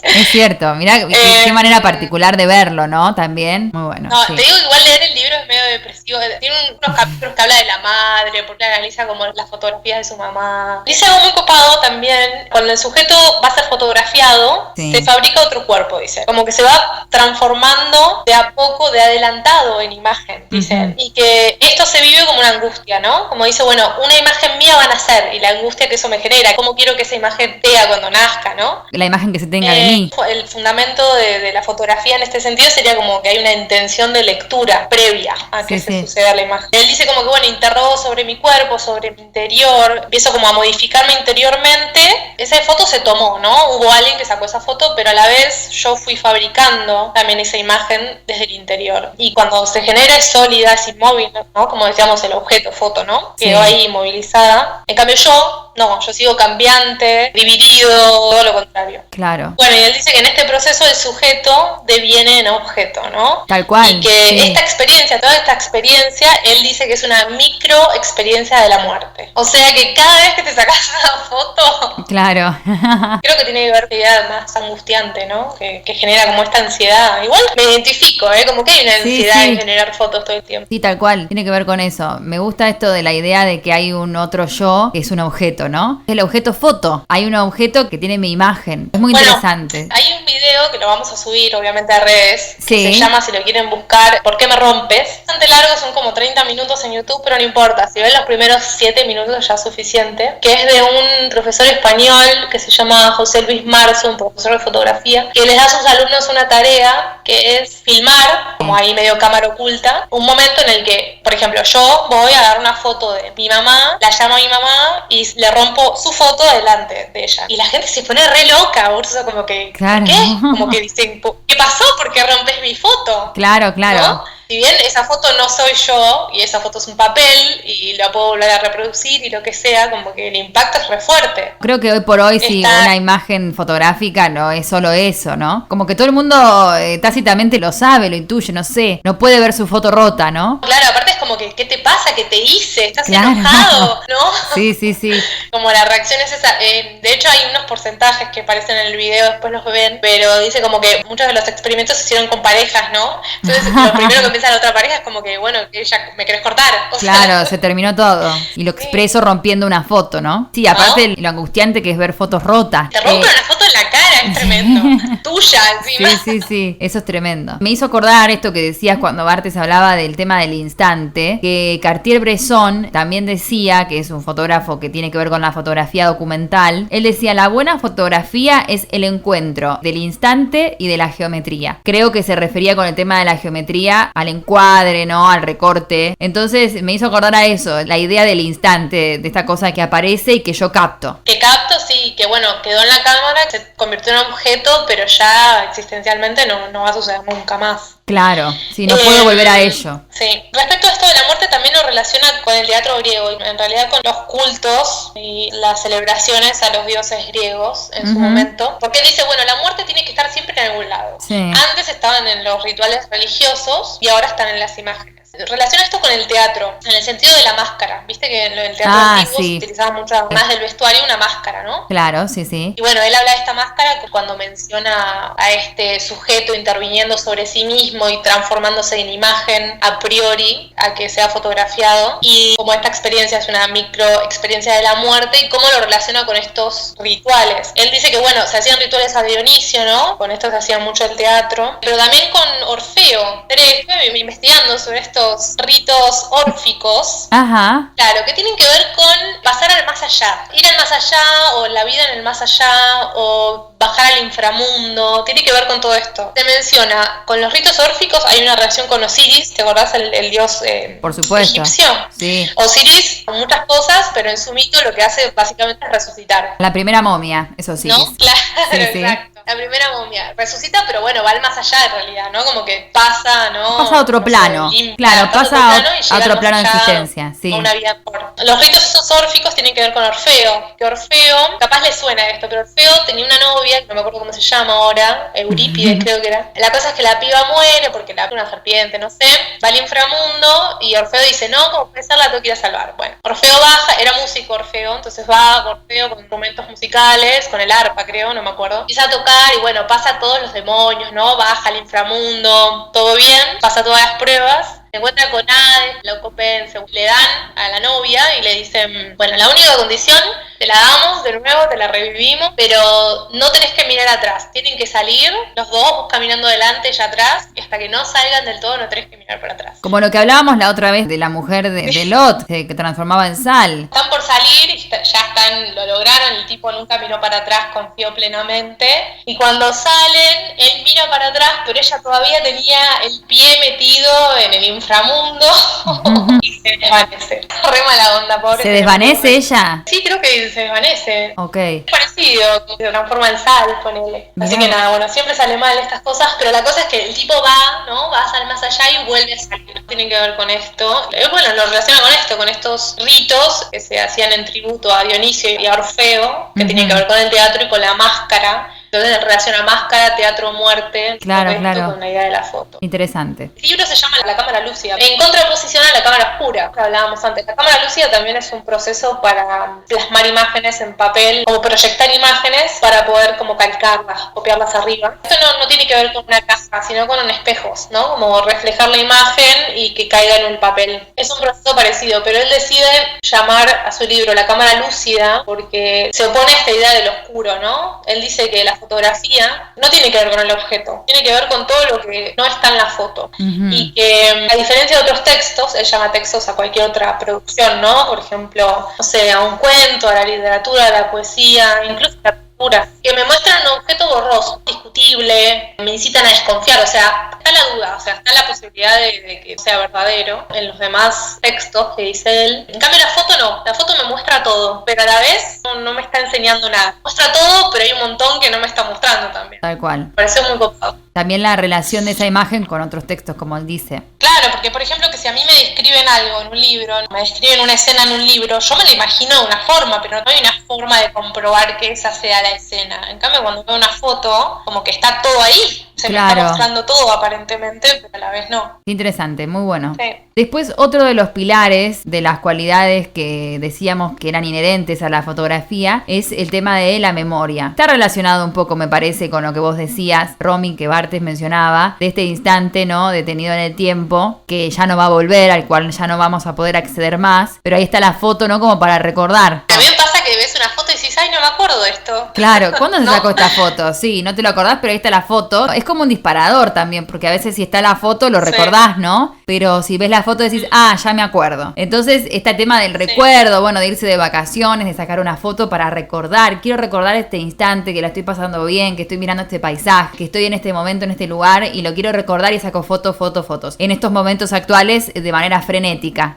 Es cierto, mirá qué manera particular de verlo, ¿no? También, muy bueno. No, sí. Te digo, igual leer el libro es medio depresivo. Tiene unos capítulos que habla de la madre, porque analiza como las fotografías de su mamá. Dice algo muy copado también, cuando el sujeto va a ser fotografiado, se fabrica otro cuerpo, dice. Como que se va transformando de a poco, de adelantado en imagen, dice. Y que esto se vive como una angustia, ¿no? Como dice, bueno, una imagen mía va a nacer y la angustia que eso me genera. ¿Cómo quiero que esa imagen sea cuando nazca, ¿no? La imagen que se tenga de mí. El fundamento de la fotografía en este sentido sería como que hay una intención de lectura previa a que se suceda la imagen. Él dice como que, bueno, interrogo sobre mi cuerpo, sobre mi interior, empiezo como a modificarme interiormente. Esa foto se tomó, ¿no? Hubo alguien que sacó esa foto, pero a la vez yo fui fabricando también esa imagen desde el interior. Y cuando se genera es sólida, es inmóvil, ¿no? Como decíamos, el objeto foto, ¿no? Quedó ahí inmovilizada. En cambio yo sigo cambiante, dividido, todo lo contrario. Claro. Bueno, y él dice que en este proceso el sujeto deviene en objeto, ¿no? Tal cual. Y que toda esta experiencia, él dice que es una micro experiencia de la muerte. O sea que cada vez que te sacas una foto, claro. creo que tiene que ver con la idea más angustiante, ¿no? Que genera como esta ansiedad. Igual me identifico, como que hay una ansiedad en generar fotos todo el tiempo. Sí, tal cual, tiene que ver con eso. Me gusta esto de la idea de que hay un otro yo que es un objeto, ¿no? El objeto foto. Hay un objeto que tiene mi imagen. Es muy interesante. Hay un video que lo vamos a subir, obviamente, a redes. Que se Sí. llama, si lo quieren buscar, ¿Por qué me rompes? Es bastante largo, son como 30 minutos en YouTube, pero no importa. Si ven los primeros 7 minutos ya es suficiente. Que es de un profesor español que se llama José Luis Marzo, un profesor de fotografía, que les da a sus alumnos una tarea que es filmar, como ahí medio cámara oculta, un momento en el que, por ejemplo, yo voy a dar una foto de mi mamá, la llamo a mi mamá y le rompo su foto delante de ella. Y la gente se pone re loca, o como que, Claro. ¿qué? Como que dicen, ¿qué pasó? ¿Por qué rompes mi foto? Claro, claro. ¿No? Si bien esa foto no soy yo y esa foto es un papel y la puedo volver a reproducir y lo que sea, como que el impacto es re fuerte. Creo que hoy por hoy sí, una imagen fotográfica no es solo eso, ¿no? Como que todo el mundo tácitamente lo sabe, lo intuye, no sé. No puede ver su foto rota, ¿no? Claro, aparte es como que, ¿qué te pasa? ¿Qué te hice? ¿Estás enojado? ¿No? Sí, sí, sí. Como la reacción es esa. De hecho hay unos porcentajes que aparecen en el video, después los ven, pero dice como que muchos de los experimentos se hicieron con parejas, ¿no? Entonces lo primero que piensa la otra pareja es como que, bueno, que ella me querés cortar. Claro, se terminó todo. Y lo expreso rompiendo una foto, ¿no? Sí, aparte lo angustiante que es ver fotos rotas. Te rompe una foto en la cara, es tremendo. tuya encima. Sí, eso es tremendo. Me hizo acordar esto que decías cuando Barthes hablaba del tema del instante, que Cartier-Bresson también decía, que es un fotógrafo que tiene que ver con la fotografía documental, él decía, la buena fotografía es el encuentro del instante y de la geometría. Creo que se refería con el tema de la geometría al encuadre, ¿no? Al recorte. Entonces me hizo acordar a eso, la idea del instante, de esta cosa que aparece y que yo capto. Que capto, sí, que bueno, quedó en la cámara, se convirtió en un objeto, pero ya existencialmente no va a suceder nunca más. Claro, sí, no puedo volver a ello. Sí. Respecto a esto de la muerte, también lo relaciona con el teatro griego, y en realidad con los cultos y las celebraciones a los dioses griegos en su momento. Porque él dice, bueno, la muerte tiene que estar siempre en algún lado. Sí. Antes estaban en los rituales religiosos y ahora están en las imágenes. Relaciona esto con el teatro, en el sentido de la máscara. Viste que en el teatro antiguo se utilizaba mucho más del vestuario una máscara, ¿no? Claro, sí. Y bueno, él habla de esta máscara cuando menciona a este sujeto interviniendo sobre sí mismo y transformándose en imagen a priori a que sea fotografiado. Y como esta experiencia es una micro experiencia de la muerte y cómo lo relaciona con estos rituales. Él dice que bueno, se hacían rituales a Dionisio, ¿no? Con esto se hacía mucho el teatro. Pero también con Orfeo. Estuve investigando sobre estos ritos órficos. Ajá. Claro, que tienen que ver con pasar al más allá. Ir al más allá, o la vida en el más allá, o bajar al inframundo. Tiene que ver con todo esto. Se menciona, con los ritos órficos hay una relación con Osiris, ¿te acordás? El dios por supuesto. Egipcio. Sí. Osiris, con muchas cosas, pero en su mito lo que hace básicamente es resucitar. La primera momia, es Osiris. ¿No? Claro, sí. exacto. La primera momia resucita, pero bueno, va al más allá en realidad, ¿no? Como que pasa, ¿no? Pasa a otro plano. Claro, pasa a otro plano de existencia, sí. Una vida por... Los ritos esos órficos tienen que ver con Orfeo. Que Orfeo, capaz le suena esto, pero Orfeo tenía una novia, no me acuerdo cómo se llama ahora, Eurípides creo que era. La cosa es que la piba muere porque la una serpiente, no sé, va al inframundo y Orfeo dice, no, como puede ser, la tengo que ir a salvar. Bueno, Orfeo baja, era músico Orfeo, entonces va Orfeo con instrumentos musicales, con el arpa creo, no me acuerdo. Empieza a tocar y bueno, pasa todos los demonios, ¿no? Baja al inframundo, todo bien, pasa todas las pruebas. Se encuentra con Hades, Leucopense, le dan a la novia y le dicen, bueno, la única condición, te la damos de nuevo, te la revivimos, pero no tenés que mirar atrás, tienen que salir los dos, vos caminando adelante y atrás, y hasta que no salgan del todo no tenés que mirar para atrás. Como lo que hablábamos la otra vez de la mujer de Lot, que transformaba en sal. Están por salir, y ya están, lo lograron, el tipo nunca miró para atrás, confió plenamente, y cuando salen, él mira para atrás, pero ella todavía tenía el pie metido en el inframundo y se desvanece. Re mala onda, pobre. ¿Se desvanece ella? Sí, creo que se desvanece. Ok. Es parecido, se transforma en sal, ponele. Así que nada, bueno, siempre sale mal estas cosas, pero la cosa es que el tipo va, ¿no? Va al más allá y vuelve a salir. Tienen que ver con esto. Bueno, lo relaciona con esto, con estos ritos que se hacían en tributo a Dionisio y a Orfeo, que tienen que ver con el teatro y con la máscara. Entonces, en relación a máscara, teatro, muerte, claro. con la idea de la foto. Interesante. El libro se llama La cámara lúcida, en contraposición a la cámara oscura, que hablábamos antes. La cámara lúcida también es un proceso para plasmar imágenes en papel, o proyectar imágenes para poder como calcarlas, copiarlas arriba. Esto no tiene que ver con una caja, sino con espejos, ¿no? Como reflejar la imagen y que caiga en un papel. Es un proceso parecido, pero él decide llamar a su libro La cámara lúcida porque se opone a esta idea del oscuro, ¿no? Él dice que la fotografía no tiene que ver con el objeto, tiene que ver con todo lo que no está en la foto. Y que, a diferencia de otros textos, él llama textos a cualquier otra producción, ¿no? Por ejemplo, no sé, a un cuento, a la literatura, a la poesía, incluso a la pintura, que me muestran un objeto borroso, discutible, me incitan a desconfiar, o sea, está la duda, o sea, está la posibilidad de que sea verdadero en los demás textos que dice él. En cambio la foto no, la foto me muestra todo, pero a la vez no me está enseñando nada. Muestra todo, pero hay un montón que no me está mostrando también. Tal cual. Me pareció muy copado. También la relación de esa imagen con otros textos, como él dice. Claro, porque por ejemplo que si a mí me describen algo en un libro, me describen una escena en un libro, yo me la imagino de una forma, pero no hay una forma de comprobar que esa sea la escena. En cambio cuando veo una foto, como que está todo ahí, se me está mostrando todo aparentemente, pero a la vez no. Interesante, muy bueno. Sí. Después, otro de los pilares de las cualidades que decíamos que eran inherentes a la fotografía es el tema de la memoria. Está relacionado un poco, me parece, con lo que vos decías, Romy, que Barthes mencionaba, de este instante, ¿no? Detenido en el tiempo, que ya no va a volver, al cual ya no vamos a poder acceder más, pero ahí está la foto, ¿no? Como para recordar. También pasa que ves una foto y dices, ay, no me acuerdo de esto. Claro, ¿cuándo se ¿No? sacó esta foto? Sí, no te lo acordás, pero ahí está la foto. Es como un disparador también, porque a veces si está la foto lo recordás, ¿no? Pero si ves la foto decís, ya me acuerdo. Entonces, este tema del recuerdo, bueno, de irse de vacaciones, de sacar una foto para recordar. Quiero recordar este instante, que la estoy pasando bien, que estoy mirando este paisaje, que estoy en este momento, en este lugar, y lo quiero recordar y saco fotos. En estos momentos actuales, de manera frenética.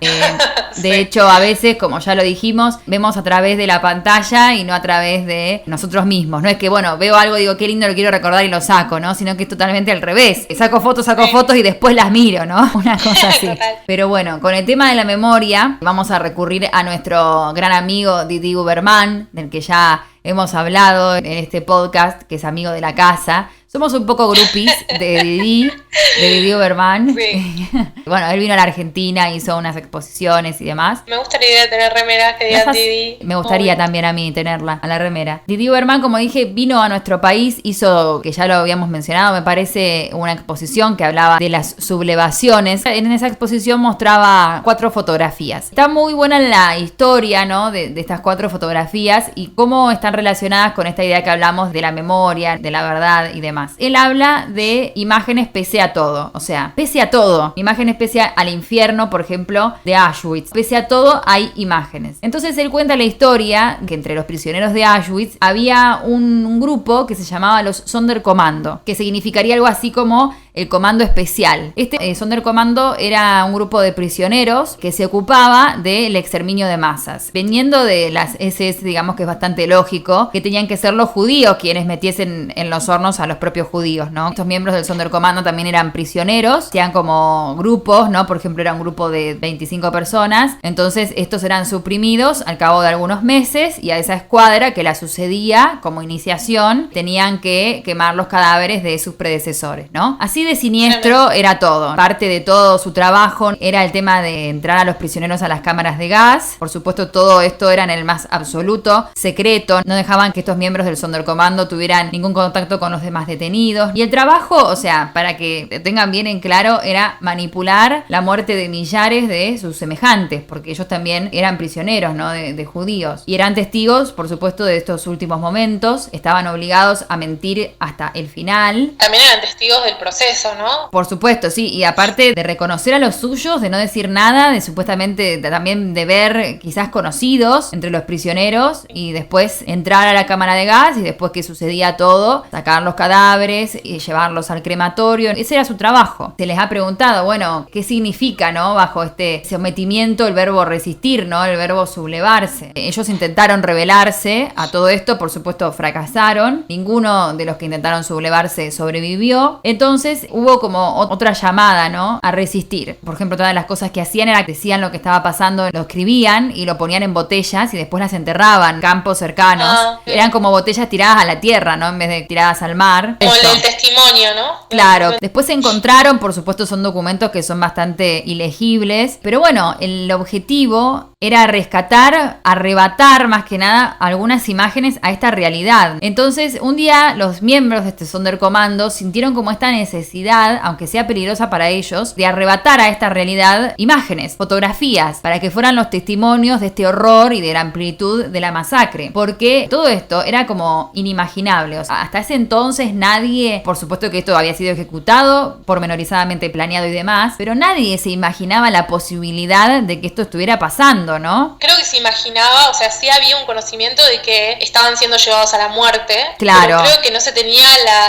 De hecho, a veces, como ya lo dijimos, vemos a través de la pantalla y no a través de nosotros mismos. No es que, bueno, veo algo, digo, qué lindo, lo quiero recordar y lo saco, ¿no? Sino que es totalmente al revés. Saco fotos y después las miro, ¿no? Una cosa así. Pero bueno, con el tema de la memoria, vamos a recurrir a nuestro gran amigo Didi Huberman, del que ya hemos hablado en este podcast, que es amigo de la casa. Somos un poco groupies de Didi Huberman. Sí. Bueno, él vino a la Argentina, hizo unas exposiciones y demás. Me gusta la idea de tener remeras que digan Didi. Me gustaría también a mí tenerla, a la remera. Didi Huberman, como dije, vino a nuestro país, hizo, que ya lo habíamos mencionado, me parece, una exposición que hablaba de las sublevaciones. En esa exposición mostraba 4 fotografías. Está muy buena la historia, ¿no? De estas 4 fotografías y cómo están relacionadas con esta idea que hablamos de la memoria, de la verdad y demás. Él habla de imágenes pese a todo, o sea, pese a todo, imágenes pese al infierno, por ejemplo, de Auschwitz. Pese a todo hay imágenes. Entonces él cuenta la historia que entre los prisioneros de Auschwitz había un grupo que se llamaba los Sonderkommando, que significaría algo así como el comando especial. Este Sonderkommando era un grupo de prisioneros que se ocupaba del exterminio de masas. Viniendo de las SS, digamos que es bastante lógico que tenían que ser los judíos quienes metiesen en los hornos a los propios judíos, ¿no? Estos miembros del Sonderkommando también eran prisioneros, sean como grupos, ¿no? Por ejemplo, era un grupo de 25 personas. Entonces, estos eran suprimidos al cabo de algunos meses y a esa escuadra que la sucedía como iniciación tenían que quemar los cadáveres de sus predecesores, ¿no? Así de siniestro era todo. Parte de todo su trabajo era el tema de entrar a los prisioneros a las cámaras de gas. Por supuesto, todo esto era en el más absoluto secreto. No dejaban que estos miembros del Sonderkommando tuvieran ningún contacto con los demás detenidos. Y el trabajo, o sea, para que tengan bien en claro, era manipular la muerte de millares de sus semejantes, porque ellos también eran prisioneros, ¿no? De judíos. Y eran testigos, por supuesto, de estos últimos momentos. Estaban obligados a mentir hasta el final. También eran testigos del proceso, ¿no? Por supuesto, sí. Y aparte de reconocer a los suyos, de no decir nada, de supuestamente también de ver quizás conocidos entre los prisioneros y después entrar a la cámara de gas y después que sucedía todo, sacar los cadáveres y llevarlos al crematorio. Ese era su trabajo. Se les ha preguntado, bueno, ¿qué significa, no? Bajo este sometimiento el verbo resistir, ¿no? El verbo sublevarse. Ellos intentaron rebelarse a todo esto, por supuesto fracasaron. Ninguno de los que intentaron sublevarse sobrevivió. Entonces hubo como otra llamada, ¿no? A resistir. Por ejemplo, todas las cosas que hacían era que decían lo que estaba pasando, lo escribían y lo ponían en botellas y después las enterraban en campos cercanos. Eran como botellas tiradas a la tierra, ¿no? En vez de tiradas al mar. Como el testimonio, ¿no? Claro. Después se encontraron, por supuesto, son documentos que son bastante ilegibles. Pero bueno, el objetivo era rescatar, arrebatar más que nada algunas imágenes a esta realidad. Entonces, un día los miembros de este Sonderkommando sintieron como esta necesidad, aunque sea peligrosa para ellos, de arrebatar a esta realidad imágenes, fotografías, para que fueran los testimonios de este horror y de la amplitud de la masacre. Porque todo esto era como inimaginable. O sea, hasta ese entonces nadie, por supuesto que esto había sido ejecutado, pormenorizadamente planeado y demás, pero nadie se imaginaba la posibilidad de que esto estuviera pasando, ¿no? Creo que se imaginaba, o sea, sí había un conocimiento de que estaban siendo llevados a la muerte. Claro. Pero creo que no se tenía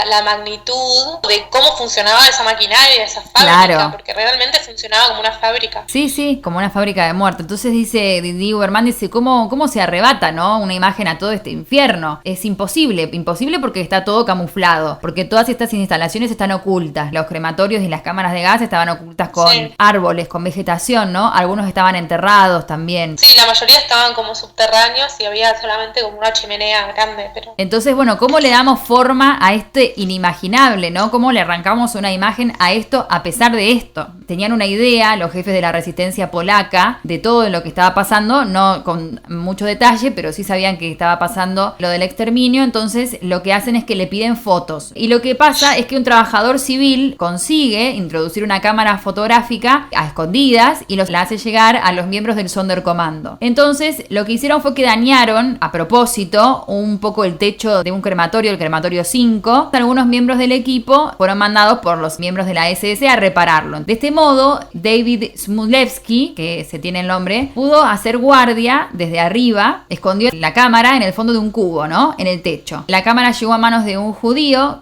la magnitud de cómo funcionaba esa maquinaria, esa fábrica, claro, porque realmente funcionaba como una fábrica. Sí, como una fábrica de muerte. Entonces dice Didi Huberman, dice, ¿cómo se arrebata, ¿no? Una imagen a todo este infierno. Es imposible porque está todo camuflado, porque todas estas instalaciones están ocultas. Los crematorios y las cámaras de gas estaban ocultas con árboles, con vegetación, ¿no? Algunos estaban enterrados también. Sí, la mayoría estaban como subterráneos y había solamente como una chimenea grande, pero... Entonces, bueno, ¿cómo le damos forma a este inimaginable, ¿no? ¿Cómo le arrancamos una imagen a esto a pesar de esto? Tenían una idea, los jefes de la resistencia polaca, de todo lo que estaba pasando, no con mucho detalle, pero sí sabían que estaba pasando lo del exterminio. Entonces, lo que hacen es que le piden fotos. Y lo que pasa es que un trabajador civil consigue introducir una cámara fotográfica a escondidas y la hace llegar a los miembros del Sonderkommando Sonderkommando. Entonces, lo que hicieron fue que dañaron, a propósito, un poco el techo de un crematorio, el crematorio 5. Algunos miembros del equipo fueron mandados por los miembros de la SS a repararlo. De este modo, David Smulevsky, que se tiene el nombre, pudo hacer guardia desde arriba, escondió la cámara en el fondo de un cubo, ¿no? En el techo. La cámara llegó a manos de un judío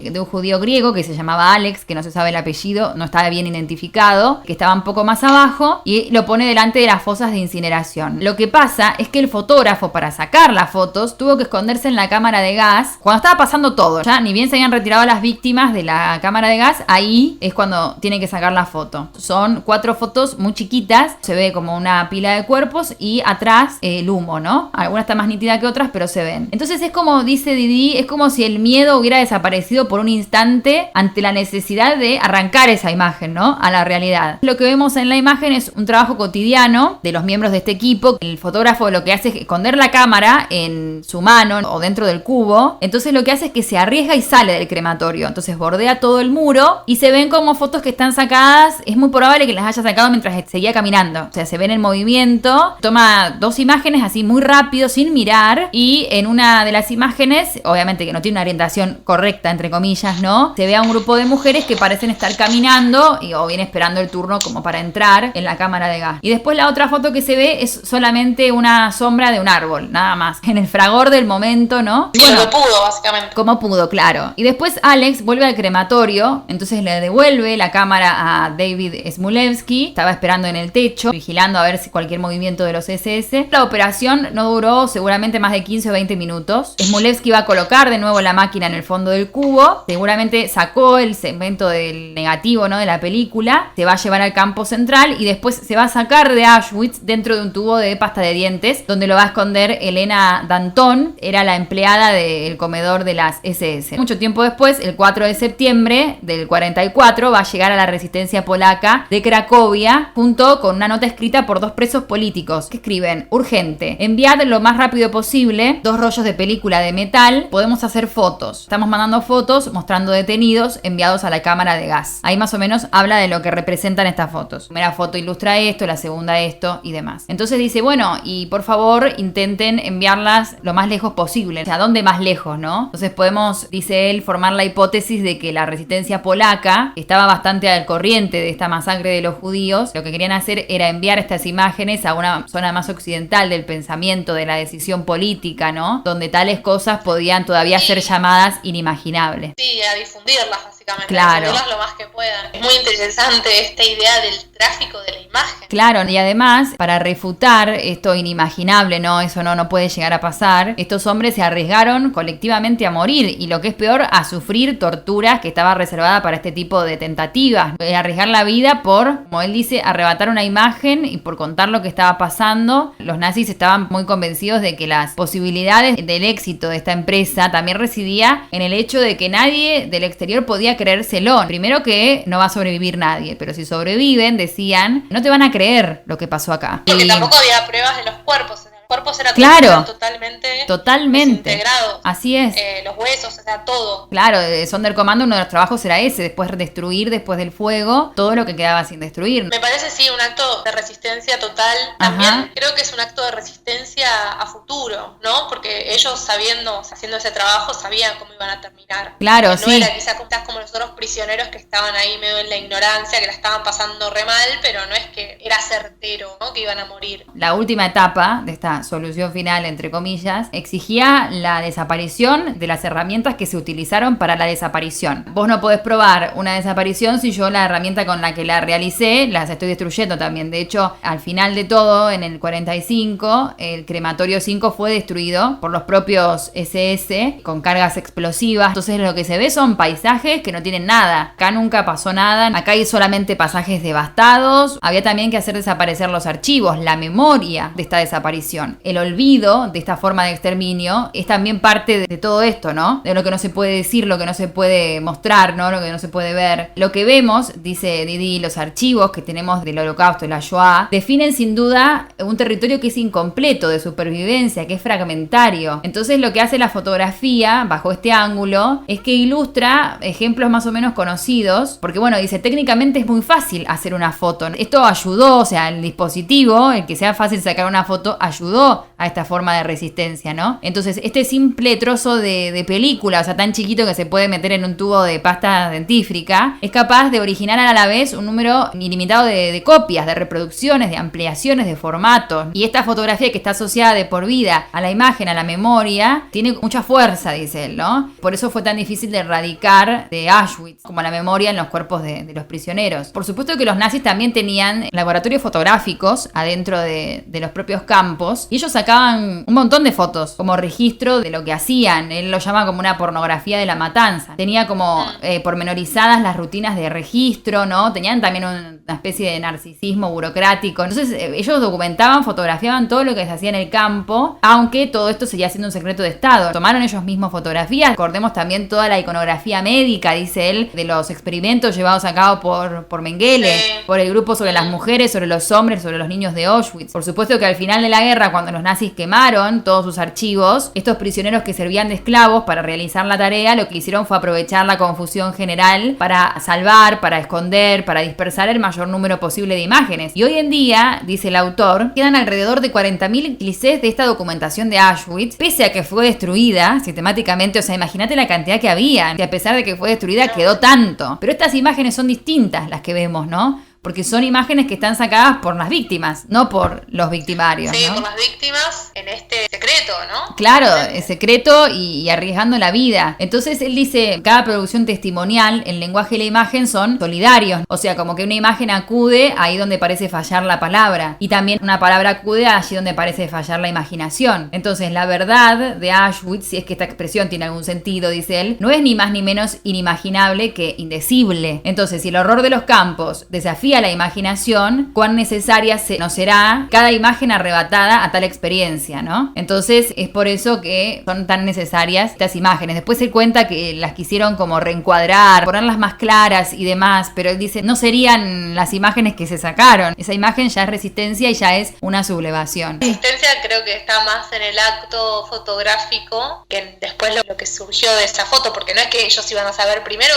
griego que se llamaba Alex, que no se sabe el apellido, no estaba bien identificado, que estaba un poco más abajo, y lo pone delante de las fosas de incineración. Lo que pasa es que el fotógrafo, para sacar las fotos, tuvo que esconderse en la cámara de gas cuando estaba pasando todo. Ya ni bien se habían retirado las víctimas de la cámara de gas, ahí es cuando tienen que sacar la foto. Son 4 fotos muy chiquitas, se ve como una pila de cuerpos y atrás el humo, ¿no? Algunas están más nítidas que otras, pero se ven. Entonces es como dice Didi, es como si el miedo hubiera desaparecido por un instante ante la necesidad de arrancar esa imagen, ¿no? A la realidad. Lo que vemos en la imagen es un trabajo cotidiano de los miembros de este equipo. El fotógrafo lo que hace es esconder la cámara en su mano o dentro del cubo. Entonces lo que hace es que se arriesga y sale del crematorio. Entonces bordea todo el muro y se ven como fotos que están sacadas. Es muy probable que las haya sacado mientras seguía caminando. O sea, se ven en movimiento. Toma 2 imágenes así muy rápido, sin mirar. Y en una de las imágenes, obviamente que no tiene una orientación correcta, entre comillas, ¿no? Se ve a un grupo de mujeres que parecen estar caminando o bien esperando el turno como para entrar en la cámara de gas. Y después la otra foto que se ve es solamente una sombra de un árbol, nada más. En el fragor del momento, ¿no? Sí, bueno, lo pudo, básicamente. Como pudo, claro. Y después Alex vuelve al crematorio, entonces le devuelve la cámara a David Smulevsky. Estaba esperando en el techo, vigilando a ver si cualquier movimiento de los SS. La operación no duró seguramente más de 15 o 20 minutos. Smulevsky va a colocar de nuevo la máquina en el fondo del cubo. Seguramente sacó el segmento del negativo, ¿no? De la película. Se va a llevar al campo central y después se va a sacar de Auschwitz dentro de un tubo de pasta de dientes, donde lo va a esconder Elena Danton. Era la empleada del comedor de las SS. Mucho tiempo después, el 4 de septiembre del 44, va a llegar a la resistencia polaca de Cracovia, junto con una nota escrita por 2 presos políticos que escriben: urgente, enviad lo más rápido posible 2 rollos de película de metal, podemos hacer fotos. Estamos mandando fotos mostrando detenidos enviados a la cámara de gas. Ahí más o menos habla de lo que representan estas fotos. La primera foto ilustra esto, la segunda esto y demás. Entonces dice, bueno, y por favor intenten enviarlas lo más lejos posible. O sea, ¿dónde más lejos, no? Entonces podemos, dice él, formar la hipótesis de que la resistencia polaca estaba bastante al corriente de esta masacre de los judíos. Lo que querían hacer era enviar estas imágenes a una zona más occidental del pensamiento, de la decisión política, ¿no? Donde tales cosas podían todavía ser llamadas inimaginables. Sí, a difundirlas básicamente, claro. A difundirlas lo más que puedan. Es muy interesante esta idea del tráfico de la imagen. Claro, y además, para refutar esto inimaginable, ¿no? Eso no puede llegar a pasar. Estos hombres se arriesgaron colectivamente a morir y lo que es peor, a sufrir torturas que estaba reservada para este tipo de tentativas. Arriesgar la vida por, como él dice, arrebatar una imagen y por contar lo que estaba pasando. Los nazis estaban muy convencidos de que las posibilidades del éxito de esta empresa también residía en el hecho de que nadie del exterior podía creérselo. Primero que no va a sobrevivir nadie, pero si sobreviven, decían, no te van a creer lo que pasó acá. Porque tampoco había pruebas de los cuerpos. Los cuerpos eran totalmente integrados. Así es. Los huesos, o sea, todo. Claro, de Sonderkommando uno de los trabajos era ese, después destruir, después del fuego, todo lo que quedaba sin destruir. Me parece, sí, un acto de resistencia total. También creo que es un acto de resistencia a futuro, ¿no? Porque ellos haciendo ese trabajo, sabían cómo iban a terminar. Claro, no sí. Era quizás como los otros prisioneros que estaban ahí medio en la ignorancia, que la estaban pasando re mal, pero no es que era certero, ¿no? Que iban a morir. La última etapa de esta solución final, entre comillas, exigía la desaparición de las herramientas que se utilizaron para la desaparición. Vos no podés probar una desaparición si yo la herramienta con la que la realicé las estoy destruyendo también. De hecho, al final de todo, en el 45, el crematorio 5 fue destruido por los propios SS con cargas explosivas. Entonces lo que se ve son paisajes que no tienen nada. Acá nunca pasó nada. Acá hay solamente pasajes devastados. Había también que hacer desaparecer los archivos, la memoria de esta desaparición. exterminación. El olvido de esta forma de exterminio es también parte de todo esto, ¿no? De lo que no se puede decir, lo que no se puede mostrar, ¿no? Lo que no se puede ver. Lo que vemos, dice Didi, los archivos que tenemos del Holocausto y la Shoah, definen sin duda un territorio que es incompleto de supervivencia, que es fragmentario. Entonces lo que hace la fotografía, bajo este ángulo, es que ilustra ejemplos más o menos conocidos, porque bueno, dice, técnicamente es muy fácil hacer una foto. Esto ayudó, o sea, el dispositivo, el que sea fácil sacar una foto, ayudó a esta forma de resistencia, ¿no? Entonces, este simple trozo de película, o sea, tan chiquito que se puede meter en un tubo de pasta dentífrica, es capaz de originar a la vez un número ilimitado de copias, de reproducciones, de ampliaciones, de formatos. Y esta fotografía que está asociada de por vida a la imagen, a la memoria, tiene mucha fuerza, dice él, ¿no? Por eso fue tan difícil de erradicar de Auschwitz, como la memoria en los cuerpos de los prisioneros. Por supuesto que los nazis también tenían laboratorios fotográficos adentro de los propios campos, y ellos sacaban un montón de fotos como registro de lo que hacían. Él lo llama como una pornografía de la matanza. Tenía como pormenorizadas las rutinas de registro, ¿no? Tenían también una especie de narcisismo burocrático. Entonces ellos documentaban, fotografiaban todo lo que se hacía en el campo, aunque todo esto seguía siendo un secreto de Estado. Tomaron ellos mismos fotografías. Recordemos también toda la iconografía médica, dice él, de los experimentos llevados a cabo por Mengele, sí, por el grupo sobre las mujeres, sobre los hombres, sobre los niños de Auschwitz. Por supuesto que al final de la guerra, cuando los nazis quemaron todos sus archivos, estos prisioneros que servían de esclavos para realizar la tarea, lo que hicieron fue aprovechar la confusión general para salvar, para esconder, para dispersar el mayor número posible de imágenes. Y hoy en día, dice el autor, quedan alrededor de 40.000 clichés de esta documentación de Auschwitz, pese a que fue destruida sistemáticamente. O sea, imagínate la cantidad que había, y a pesar de que fue destruida quedó tanto. Pero estas imágenes son distintas las que vemos, ¿no? Porque son imágenes que están sacadas por las víctimas, no por los victimarios, sí, ¿no? Por las víctimas en este secreto, ¿no? Claro, es secreto y arriesgando la vida. Entonces él dice, cada producción testimonial, el lenguaje y la imagen son solidarios. O sea, como que una imagen acude ahí donde parece fallar la palabra. Y también una palabra acude allí donde parece fallar la imaginación. Entonces la verdad de Auschwitz, si es que esta expresión tiene algún sentido, dice él, no es ni más ni menos inimaginable que indecible. Entonces, si el horror de los campos desafía la imaginación, cuán necesaria nos será cada imagen arrebatada a tal experiencia, ¿no? Entonces es por eso que son tan necesarias estas imágenes. Después se cuenta que las quisieron como reencuadrar, ponerlas más claras y demás, pero él dice, no serían las imágenes que se sacaron. Esa imagen ya es resistencia y ya es una sublevación. Resistencia creo que está más en el acto fotográfico que después lo que surgió de esa foto, porque no es que ellos iban a saber primero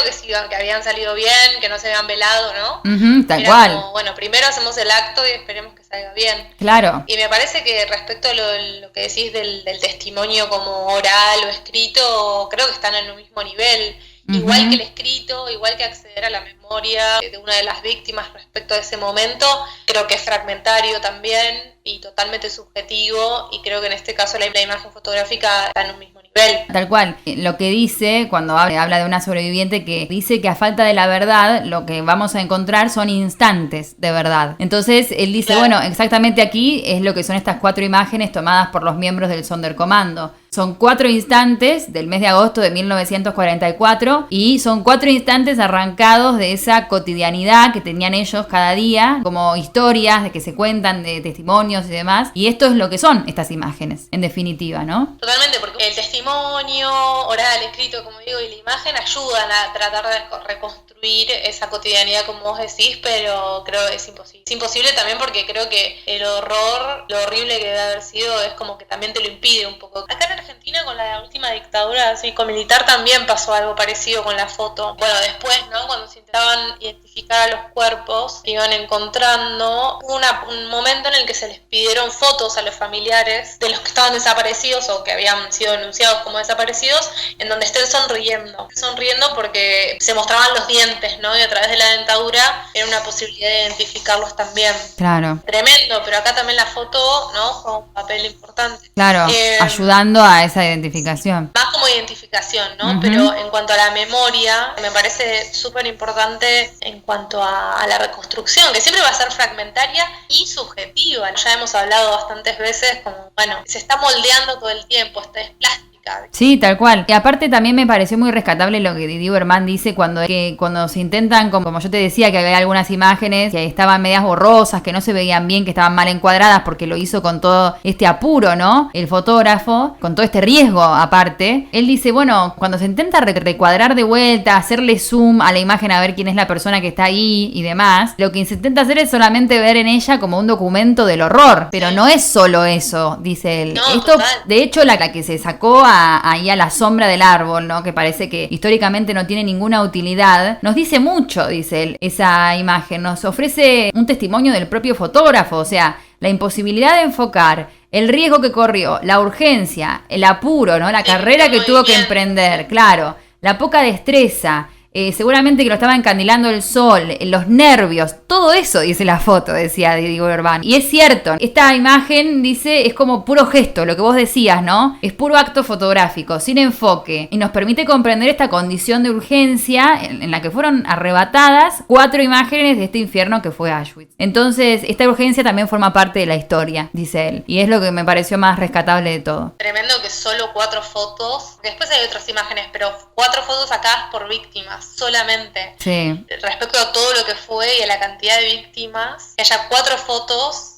que habían salido bien, que no se habían velado, ¿no? Tal cual. Como, bueno, primero hacemos el acto y esperemos que salga bien. Claro. Y me parece que respecto a lo que decís del testimonio como oral o escrito, creo que están en un mismo nivel. Igual que el escrito, igual que acceder a la memoria de una de las víctimas respecto a ese momento, creo que es fragmentario también y totalmente subjetivo, y creo que en este caso la imagen fotográfica está en un mismo nivel. Tal cual. Lo que dice cuando habla de una sobreviviente, que dice que a falta de la verdad lo que vamos a encontrar son instantes de verdad. Entonces él dice, claro, bueno, exactamente aquí es lo que son estas 4 imágenes tomadas por los miembros del Sonderkommando. Son 4 instantes del mes de agosto de 1944 y son 4 instantes arrancados de esa cotidianidad que tenían ellos cada día, como historias de que se cuentan, de testimonios y demás. Y esto es lo que son estas imágenes, en definitiva, ¿no? Totalmente, porque el testimonio oral, escrito, como digo, y la imagen ayudan a tratar de reconstruir esa cotidianidad, como vos decís, pero creo que es imposible. Es imposible también porque creo que el horror, lo horrible que debe haber sido, es como que también te lo impide un poco. Acá en Argentina, con la última dictadura cívico-militar, también pasó algo parecido con la foto. Bueno, después, ¿no? Cuando se intentaban identificar a los cuerpos que iban encontrando, hubo un momento en el que se les pidieron fotos a los familiares de los que estaban desaparecidos o que habían sido denunciados como desaparecidos, en donde estén sonriendo. Sonriendo porque se mostraban los dientes, ¿no? Y a través de la dentadura era una posibilidad de identificarlos también. Claro. Tremendo, pero acá también la foto, ¿no? Juega un papel importante. Claro, ayudando a esa identificación. Más como identificación, ¿no? Pero en cuanto a la memoria, me parece súper importante en cuanto a la reconstrucción, que siempre va a ser fragmentaria y subjetiva. Ya hemos hablado bastantes veces como, bueno, se está moldeando todo el tiempo, esta es plástica, estética. Sí, tal cual. Y aparte también me pareció muy rescatable lo que Didi Berman dice cuando se intentan, como yo te decía, que había algunas imágenes que estaban medias borrosas, que no se veían bien, que estaban mal encuadradas, porque lo hizo con todo este apuro, ¿no? El fotógrafo, con todo este riesgo aparte. Él dice, bueno, cuando se intenta recuadrar de vuelta, hacerle zoom a la imagen a ver quién es la persona que está ahí y demás, lo que se intenta hacer es solamente ver en ella como un documento del horror. Pero no es solo eso, dice él. No, esto, total. de hecho, la que se sacó ahí a la sombra del árbol, ¿no? Que parece que históricamente no tiene ninguna utilidad, nos dice mucho, dice él, esa imagen. Nos ofrece un testimonio del propio fotógrafo, o sea, la imposibilidad de enfocar, el riesgo que corrió, la urgencia, el apuro, ¿no? La carrera que tuvo que emprender, claro, la poca destreza. Seguramente que lo estaba encandilando el sol, los nervios, todo eso dice la foto, decía Didi Berman. Y es cierto, esta imagen, dice, es como puro gesto, lo que vos decías, ¿no? Es puro acto fotográfico, sin enfoque, y nos permite comprender esta condición de urgencia en la que fueron arrebatadas 4 imágenes de este infierno que fue Auschwitz. Entonces, esta urgencia también forma parte de la historia, dice él, y es lo que me pareció más rescatable de todo. Tremendo que solo 4 fotos, después hay otras imágenes, pero 4 fotos sacadas por víctimas solamente. Sí. Respecto a todo lo que fue y a la cantidad de víctimas, que haya 4 fotos,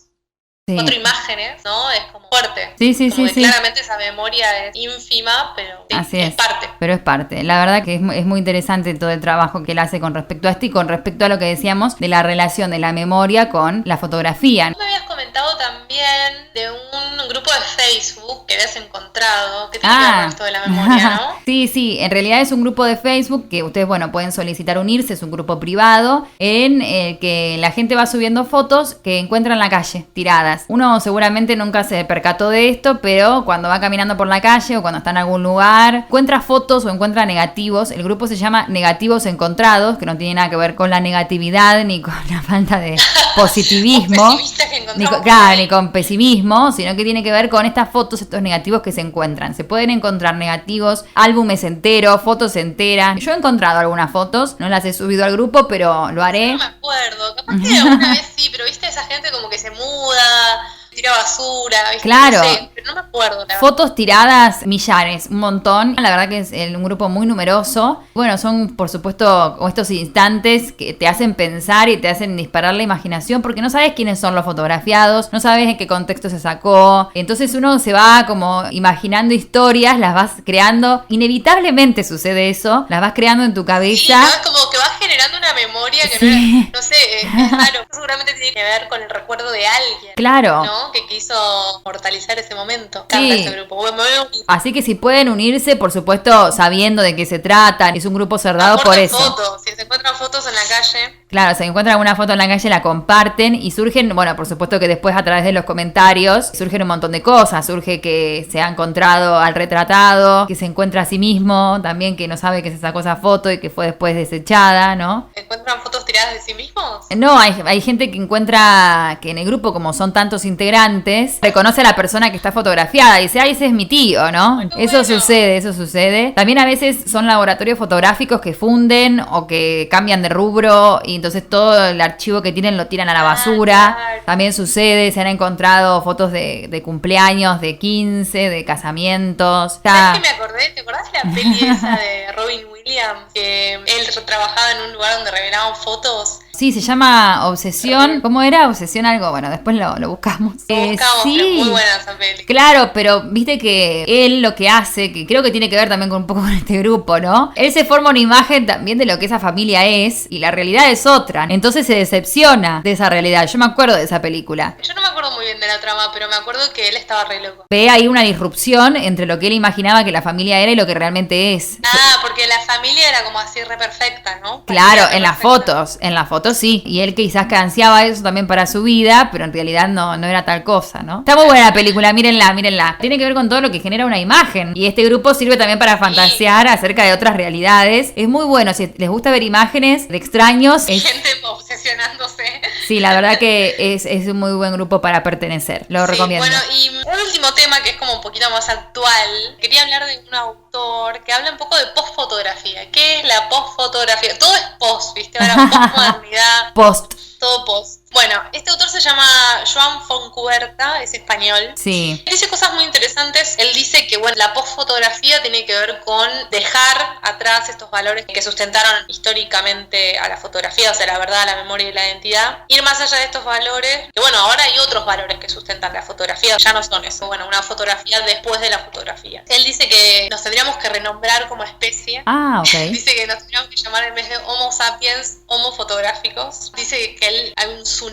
Sí. 4 imágenes, ¿no? Es como fuerte. Sí, sí, como sí, que sí. claramente esa memoria es ínfima, pero sí, Así es parte. Pero es parte. La verdad que es muy interesante todo el trabajo que él hace con respecto a esto y con respecto a lo que decíamos de la relación de la memoria con la fotografía. Me habías comentado también de un grupo de Facebook que habías encontrado, que tiene que ver con esto de la memoria, ¿no? Sí, en realidad es un grupo de Facebook que ustedes, bueno, pueden solicitar unirse, es un grupo privado en el que la gente va subiendo fotos que encuentra en la calle, tiradas. Uno seguramente nunca se percató de esto, pero cuando va caminando por la calle o cuando está en algún lugar, encuentra fotos o encuentra negativos. El grupo se llama Negativos Encontrados, que no tiene nada que ver con la negatividad ni con la falta de positivismo, ni con pesimismo, sino que tiene que ver con estas fotos, estos negativos que se encuentran. Se pueden encontrar negativos, álbumes enteros, fotos enteras. Yo he encontrado algunas fotos, no las he subido al grupo, pero lo haré. No me acuerdo, capaz que alguna vez sí, pero viste esa gente como que se muda, tira basura, ¿viste? Claro. No sé, pero no me acuerdo. Fotos tiradas, millares, un montón. La verdad que es un grupo muy numeroso. Bueno, son por supuesto estos instantes que te hacen pensar y te hacen disparar la imaginación porque no sabes quiénes son los fotografiados, no sabes en qué contexto se sacó. Entonces uno se va como imaginando historias, las vas creando. Inevitablemente sucede eso, las vas creando en tu cabeza. Sí, ¿no? Es como que vas generando una memoria que sí. no sé, es raro. Seguramente tiene que ver con el recuerdo de alguien. Claro. ¿No? Que quiso mortalizar ese momento. Sí. Este grupo. Bueno, así que si pueden unirse, por supuesto, sabiendo de qué se trata, es un grupo cerrado por eso. Fotos. Si se encuentran fotos en la calle. Claro, se encuentran alguna foto en la calle, la comparten y surgen, bueno, por supuesto que después a través de los comentarios surgen un montón de cosas. Surge que se ha encontrado al retratado, que se encuentra a sí mismo, también que no sabe que se sacó esa foto y que fue después desechada, ¿no? ¿Encuentran fotos tiradas de sí mismos? No, hay gente que encuentra que en el grupo, como son tantos integrantes, reconoce a la persona que está fotografiada y dice, ay, ese es mi tío, ¿no? Eso sucede. También a veces son laboratorios fotográficos que funden o que cambian de rubro y entonces todo el archivo que tienen lo tiran a la basura. Claro. También sucede, se han encontrado fotos de cumpleaños, de 15, de casamientos. ¿Sabes qué me acordé? ¿Te acordás de la peli esa de Robin Williams? Que él trabajaba en un lugar donde revelaban fotos. Sí, se llama Obsesión. ¿Cómo era? Obsesión algo. Bueno, después lo buscamos. Sí. Es muy buena esa peli. Claro, pero viste que él lo que hace, que creo que tiene que ver también con un poco con este grupo, ¿no? Él se forma una imagen también de lo que esa familia es y la realidad es otra. Entonces se decepciona de esa realidad. Yo me acuerdo de esa película. Yo no me acuerdo muy bien de la trama, pero me acuerdo que él estaba re loco. Ve ahí una disrupción entre lo que él imaginaba que la familia era y lo que realmente es. Ah, porque la familia era como así re perfecta, ¿no? Claro, en las fotos sí. Y él quizás que ansiaba eso también para su vida, pero en realidad no era tal cosa, ¿no? Está muy buena la película, mírenla. Tiene que ver con todo lo que genera una imagen. Y este grupo sirve también para fantasear acerca de otras realidades. Es muy bueno, si les gusta ver imágenes de extraños. Gente obsesionándose. Sí, la verdad que es un muy buen grupo para pertenecer. Lo recomiendo. Bueno, y un último tema que es como un poquito más actual. Quería hablar de un autor que habla un poco de postfotografía. ¿Qué es la postfotografía? Todo es post, ¿viste? Ahora postmodernidad. Post. Todo post. Bueno, este autor se llama Joan Fontcuberta, es español. Sí. Dice cosas muy interesantes. Él dice que, bueno, la posfotografía tiene que ver con dejar atrás estos valores que sustentaron históricamente a la fotografía, o sea, la verdad, la memoria y la identidad. Ir más allá de estos valores, que bueno, ahora hay otros valores que sustentan la fotografía, ya no son eso, bueno, una fotografía después de la fotografía. Él dice que nos tendríamos que renombrar como especie. Ah, ok. Dice que nos tendríamos que llamar en vez de Homo sapiens, Homo fotográficos. Dice que hay un tsunami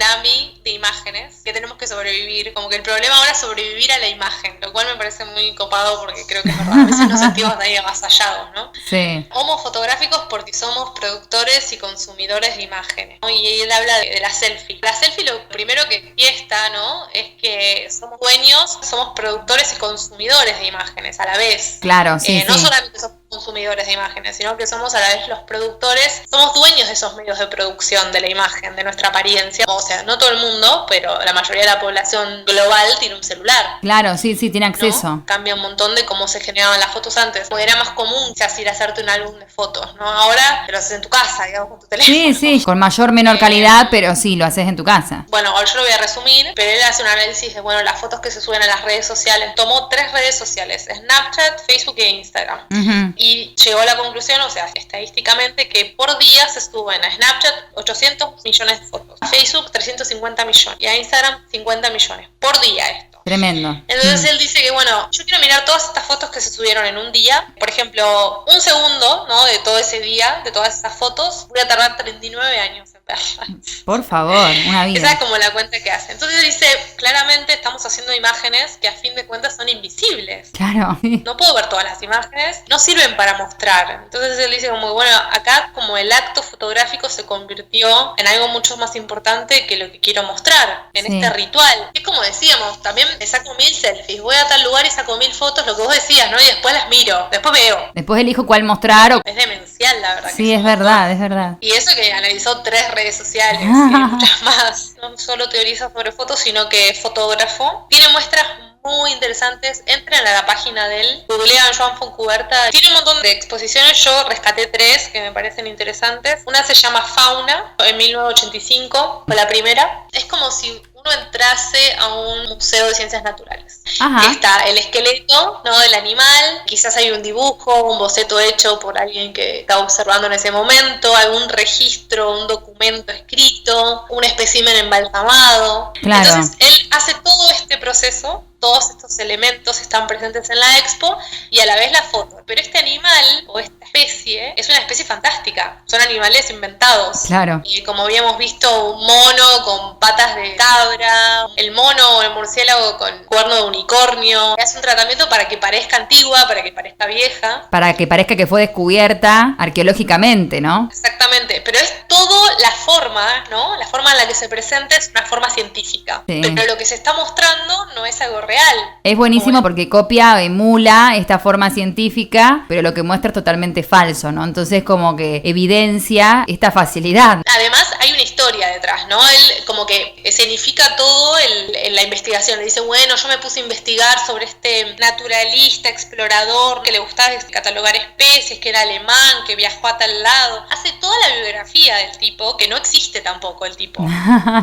de imágenes que tenemos que sobrevivir, como que el problema ahora es sobrevivir a la imagen, lo cual me parece muy copado porque creo que es verdad, a veces nos sentimos ahí avasallados, ¿no? Sí. Homo fotográficos porque somos productores y consumidores de imágenes, ¿no? Y él habla de la selfie. La selfie lo primero que fiesta, ¿no? Es que somos dueños, somos productores y consumidores de imágenes a la vez. Claro, sí, No sí. solamente somos consumidores de imágenes, sino que somos a la vez los productores, somos dueños de esos medios de producción de la imagen, de nuestra apariencia. O sea, no todo el mundo, pero la mayoría de la población global tiene un celular. Claro, sí, sí, tiene acceso. ¿No? Cambia un montón de cómo se generaban las fotos antes. Porque era más común ir a hacerte un álbum de fotos, ¿no? Ahora te lo haces en tu casa, digamos, con tu teléfono. Sí, sí, con mayor, menor calidad, pero sí, lo haces en tu casa. Bueno, ahora yo lo voy a resumir, pero él hace un análisis de, bueno, las fotos que se suben a las redes sociales. Tomó 3 redes sociales, Snapchat, Facebook e Instagram. Uh-huh. Y llegó a la conclusión, o sea, estadísticamente, que por día se suben a Snapchat 800 millones de fotos, a Facebook 350 millones y a Instagram 50 millones. Por día esto. Tremendo. Entonces él dice que, bueno, yo quiero mirar todas estas fotos que se subieron en un día. Por ejemplo, un segundo, ¿no? De todo ese día, de todas esas fotos, voy a tardar 39 años en verlas. Por favor, una vida. Esa es como la cuenta que hace. Entonces dice, claramente estamos haciendo imágenes que a fin de cuentas son invisibles. Claro. No puedo ver todas las imágenes, no sirven para mostrar. Entonces él dice como, bueno, acá como el acto fotográfico se convirtió en algo mucho más importante que lo que quiero mostrar, en este ritual. Es como decíamos, también me saco 1000 selfies, voy a tal lugar y saco 1000 fotos, lo que vos decías, ¿no? Y después las miro, después veo. Después elijo cuál mostrar. Es demencial, la verdad. Sí, es verdad, es verdad. Y eso que analizó 3 redes sociales y muchas más. No solo teoriza sobre fotos, sino que es fotógrafo. Tiene muestras muy interesantes. Entren a la página de él, googlean Joan Fontcuberta. Tiene un montón de exposiciones, yo rescaté 3 que me parecen interesantes. Una se llama Fauna, en 1985, fue la primera. Es como si uno entrase a un museo de ciencias naturales. Ajá. Está el esqueleto, ¿no? Del animal, quizás hay un dibujo, un boceto hecho por alguien que está observando en ese momento, algún registro, un documento escrito, un espécimen embalsamado. Claro. Entonces él hace todo este proceso, todos estos elementos están presentes en la expo y a la vez la foto. Pero este animal o esta especie es una especie fantástica, son animales inventados. Claro. Y como habíamos visto, un mono con patas de cabra, el mono o el murciélago con cuerno de unicornio. Hace un tratamiento para que parezca antigua, para que parezca vieja. Para que parezca que fue descubierta arqueológicamente, ¿no? Exactamente, pero es todo la forma, ¿no? La forma en la que se presenta es una forma científica. Sí. Pero lo que se está mostrando no es algo real. Es buenísimo porque copia, emula esta forma científica, pero lo que muestra es totalmente falso, ¿no? Entonces como que evidencia esta facilidad. Además hay una historia detrás, ¿no? Él como que escenifica todo en la investigación. Le dice, bueno, yo me puse a investigar sobre este naturalista, explorador, que le gustaba catalogar especies, que era alemán, que viajó a tal lado. Hace toda la biografía del tipo, que no existe tampoco el tipo.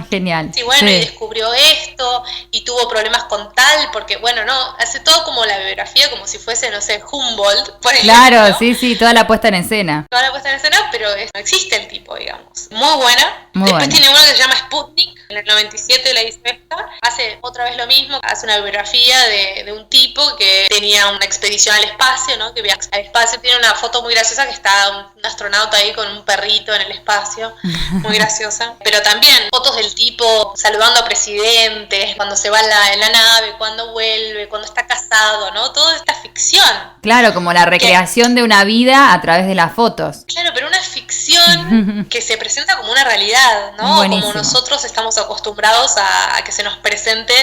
Genial. Sí, bueno, Sí. y descubrió esto, y tuvo problemas con tal, porque, bueno, no, hace todo como la biografía, como si fuese, no sé, Humboldt, por ejemplo. Claro, sí, sí, toda la puesta en escena. Toda la puesta en escena, pero no existe el tipo, digamos. Muy buena. Muy Después buena. tiene una que se llama Sputnik, en el 97 la hizo esta. Hace otra vez lo mismo, hace una biografía de un tipo que tenía una expedición al espacio, ¿no? Que viaja al espacio. Tiene una foto muy graciosa que está un astronauta ahí con un perrito en el espacio, muy graciosa. Pero también fotos del tipo saludando a presidentes, cuando se va en la nave, cuando vuelve, cuando está casado, ¿no? Toda esta ficción. Claro, como la recreación de una vida a través de las fotos. Claro, pero una ficción que se presenta como una realidad, ¿no? Buenísimo. Como nosotros estamos acostumbrados a que se nos presente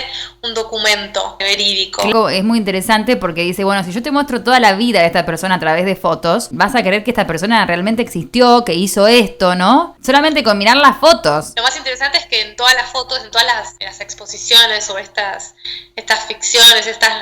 un documento verídico. Algo es muy interesante porque dice, bueno, si yo te muestro toda la vida de esta persona a través de fotos, vas a creer que esta persona realmente existió, que hizo esto, ¿no? Solamente con mirar las fotos. Lo más interesante es que en todas las fotos, en todas las exposiciones o estas ficciones, estas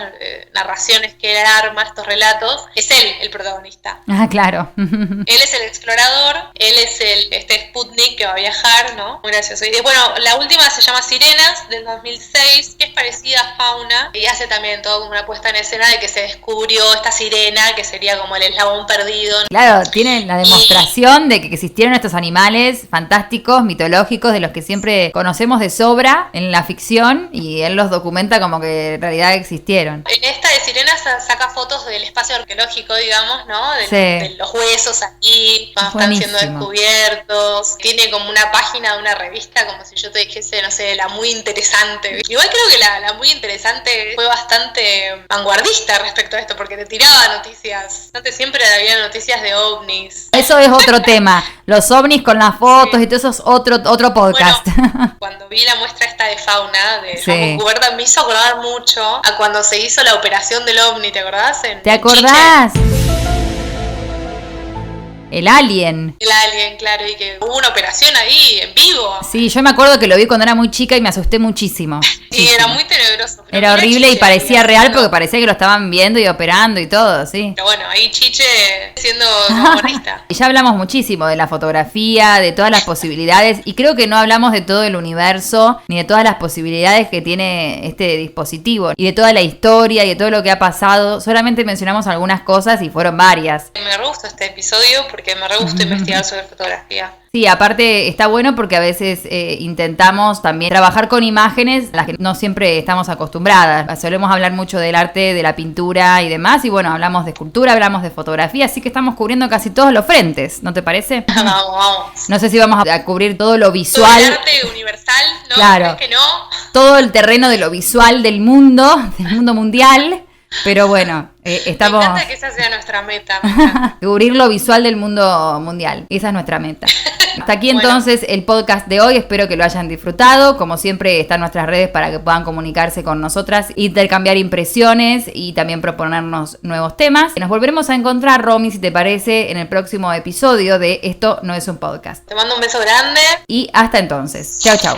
narraciones que él arma, estos relatos, es él el protagonista. Ah, claro. Él es el explorador, él es este Sputnik que va a viajar, ¿no? Muy gracioso. Y bueno, la última se llama Sirenas, del 2006, que es parecida a Fauna, y hace también todo como una puesta en escena de que se descubrió esta sirena, que sería como el eslabón perdido. Claro, tiene la demostración de que existieron estos animales fantásticos, mitológicos, de los que siempre conocemos de sobra en la ficción, y él los documenta como que en realidad existieron. En esta de Sirenas saca fotos del espacio arqueológico, digamos, ¿no? De los huesos aquí, cuando están siendo descubiertos. Tiene como una página de una revista, como si yo te dijese, no sé, La Muy Interesante. Igual creo que la Muy Interesante fue bastante vanguardista respecto a esto, porque te tiraba noticias. Antes siempre había noticias de ovnis. Eso es otro tema. Los ovnis con las fotos y todo eso es otro podcast. Bueno, cuando vi la muestra esta de Fauna, de Fauna Cubierta, me hizo acordar mucho a cuando se hizo la operación del ovni, ¿te acordás? ¿Te acordás? El Alien. El Alien, claro, y que hubo una operación ahí, en vivo. Sí, yo me acuerdo que lo vi cuando era muy chica y me asusté muchísimo. Sí, era muy tenebroso. Era horrible y parecía real porque parecía que lo estaban viendo y operando y todo, sí. Pero bueno, ahí Chiche siendo humorista. Y ya hablamos muchísimo de la fotografía, de todas las posibilidades, y creo que no hablamos de todo el universo, ni de todas las posibilidades que tiene este dispositivo, y de toda la historia y de todo lo que ha pasado. Solamente mencionamos algunas cosas y fueron varias. Me re gustó este episodio porque me re gustó investigar sobre fotografía. Sí, aparte está bueno porque a veces intentamos también trabajar con imágenes a las que no siempre estamos acostumbradas. Solemos hablar mucho del arte, de la pintura y demás, y bueno, hablamos de escultura, hablamos de fotografía, así que estamos cubriendo casi todos los frentes, ¿no te parece? Vamos. No sé si vamos a cubrir todo lo visual. Todo el arte universal, ¿no? Claro. ¿Es que no? Todo el terreno de lo visual del mundo mundial. Pero bueno, estamos... Me encanta que esa sea nuestra meta. Cubrir lo visual del mundo mundial. Esa es nuestra meta. Hasta aquí entonces el podcast de hoy. Espero que lo hayan disfrutado. Como siempre, están nuestras redes para que puedan comunicarse con nosotras, intercambiar impresiones y también proponernos nuevos temas. Nos volveremos a encontrar, Romy, si te parece, en el próximo episodio de Esto No Es un Podcast. Te mando un beso grande. Y hasta entonces. Chau, chau.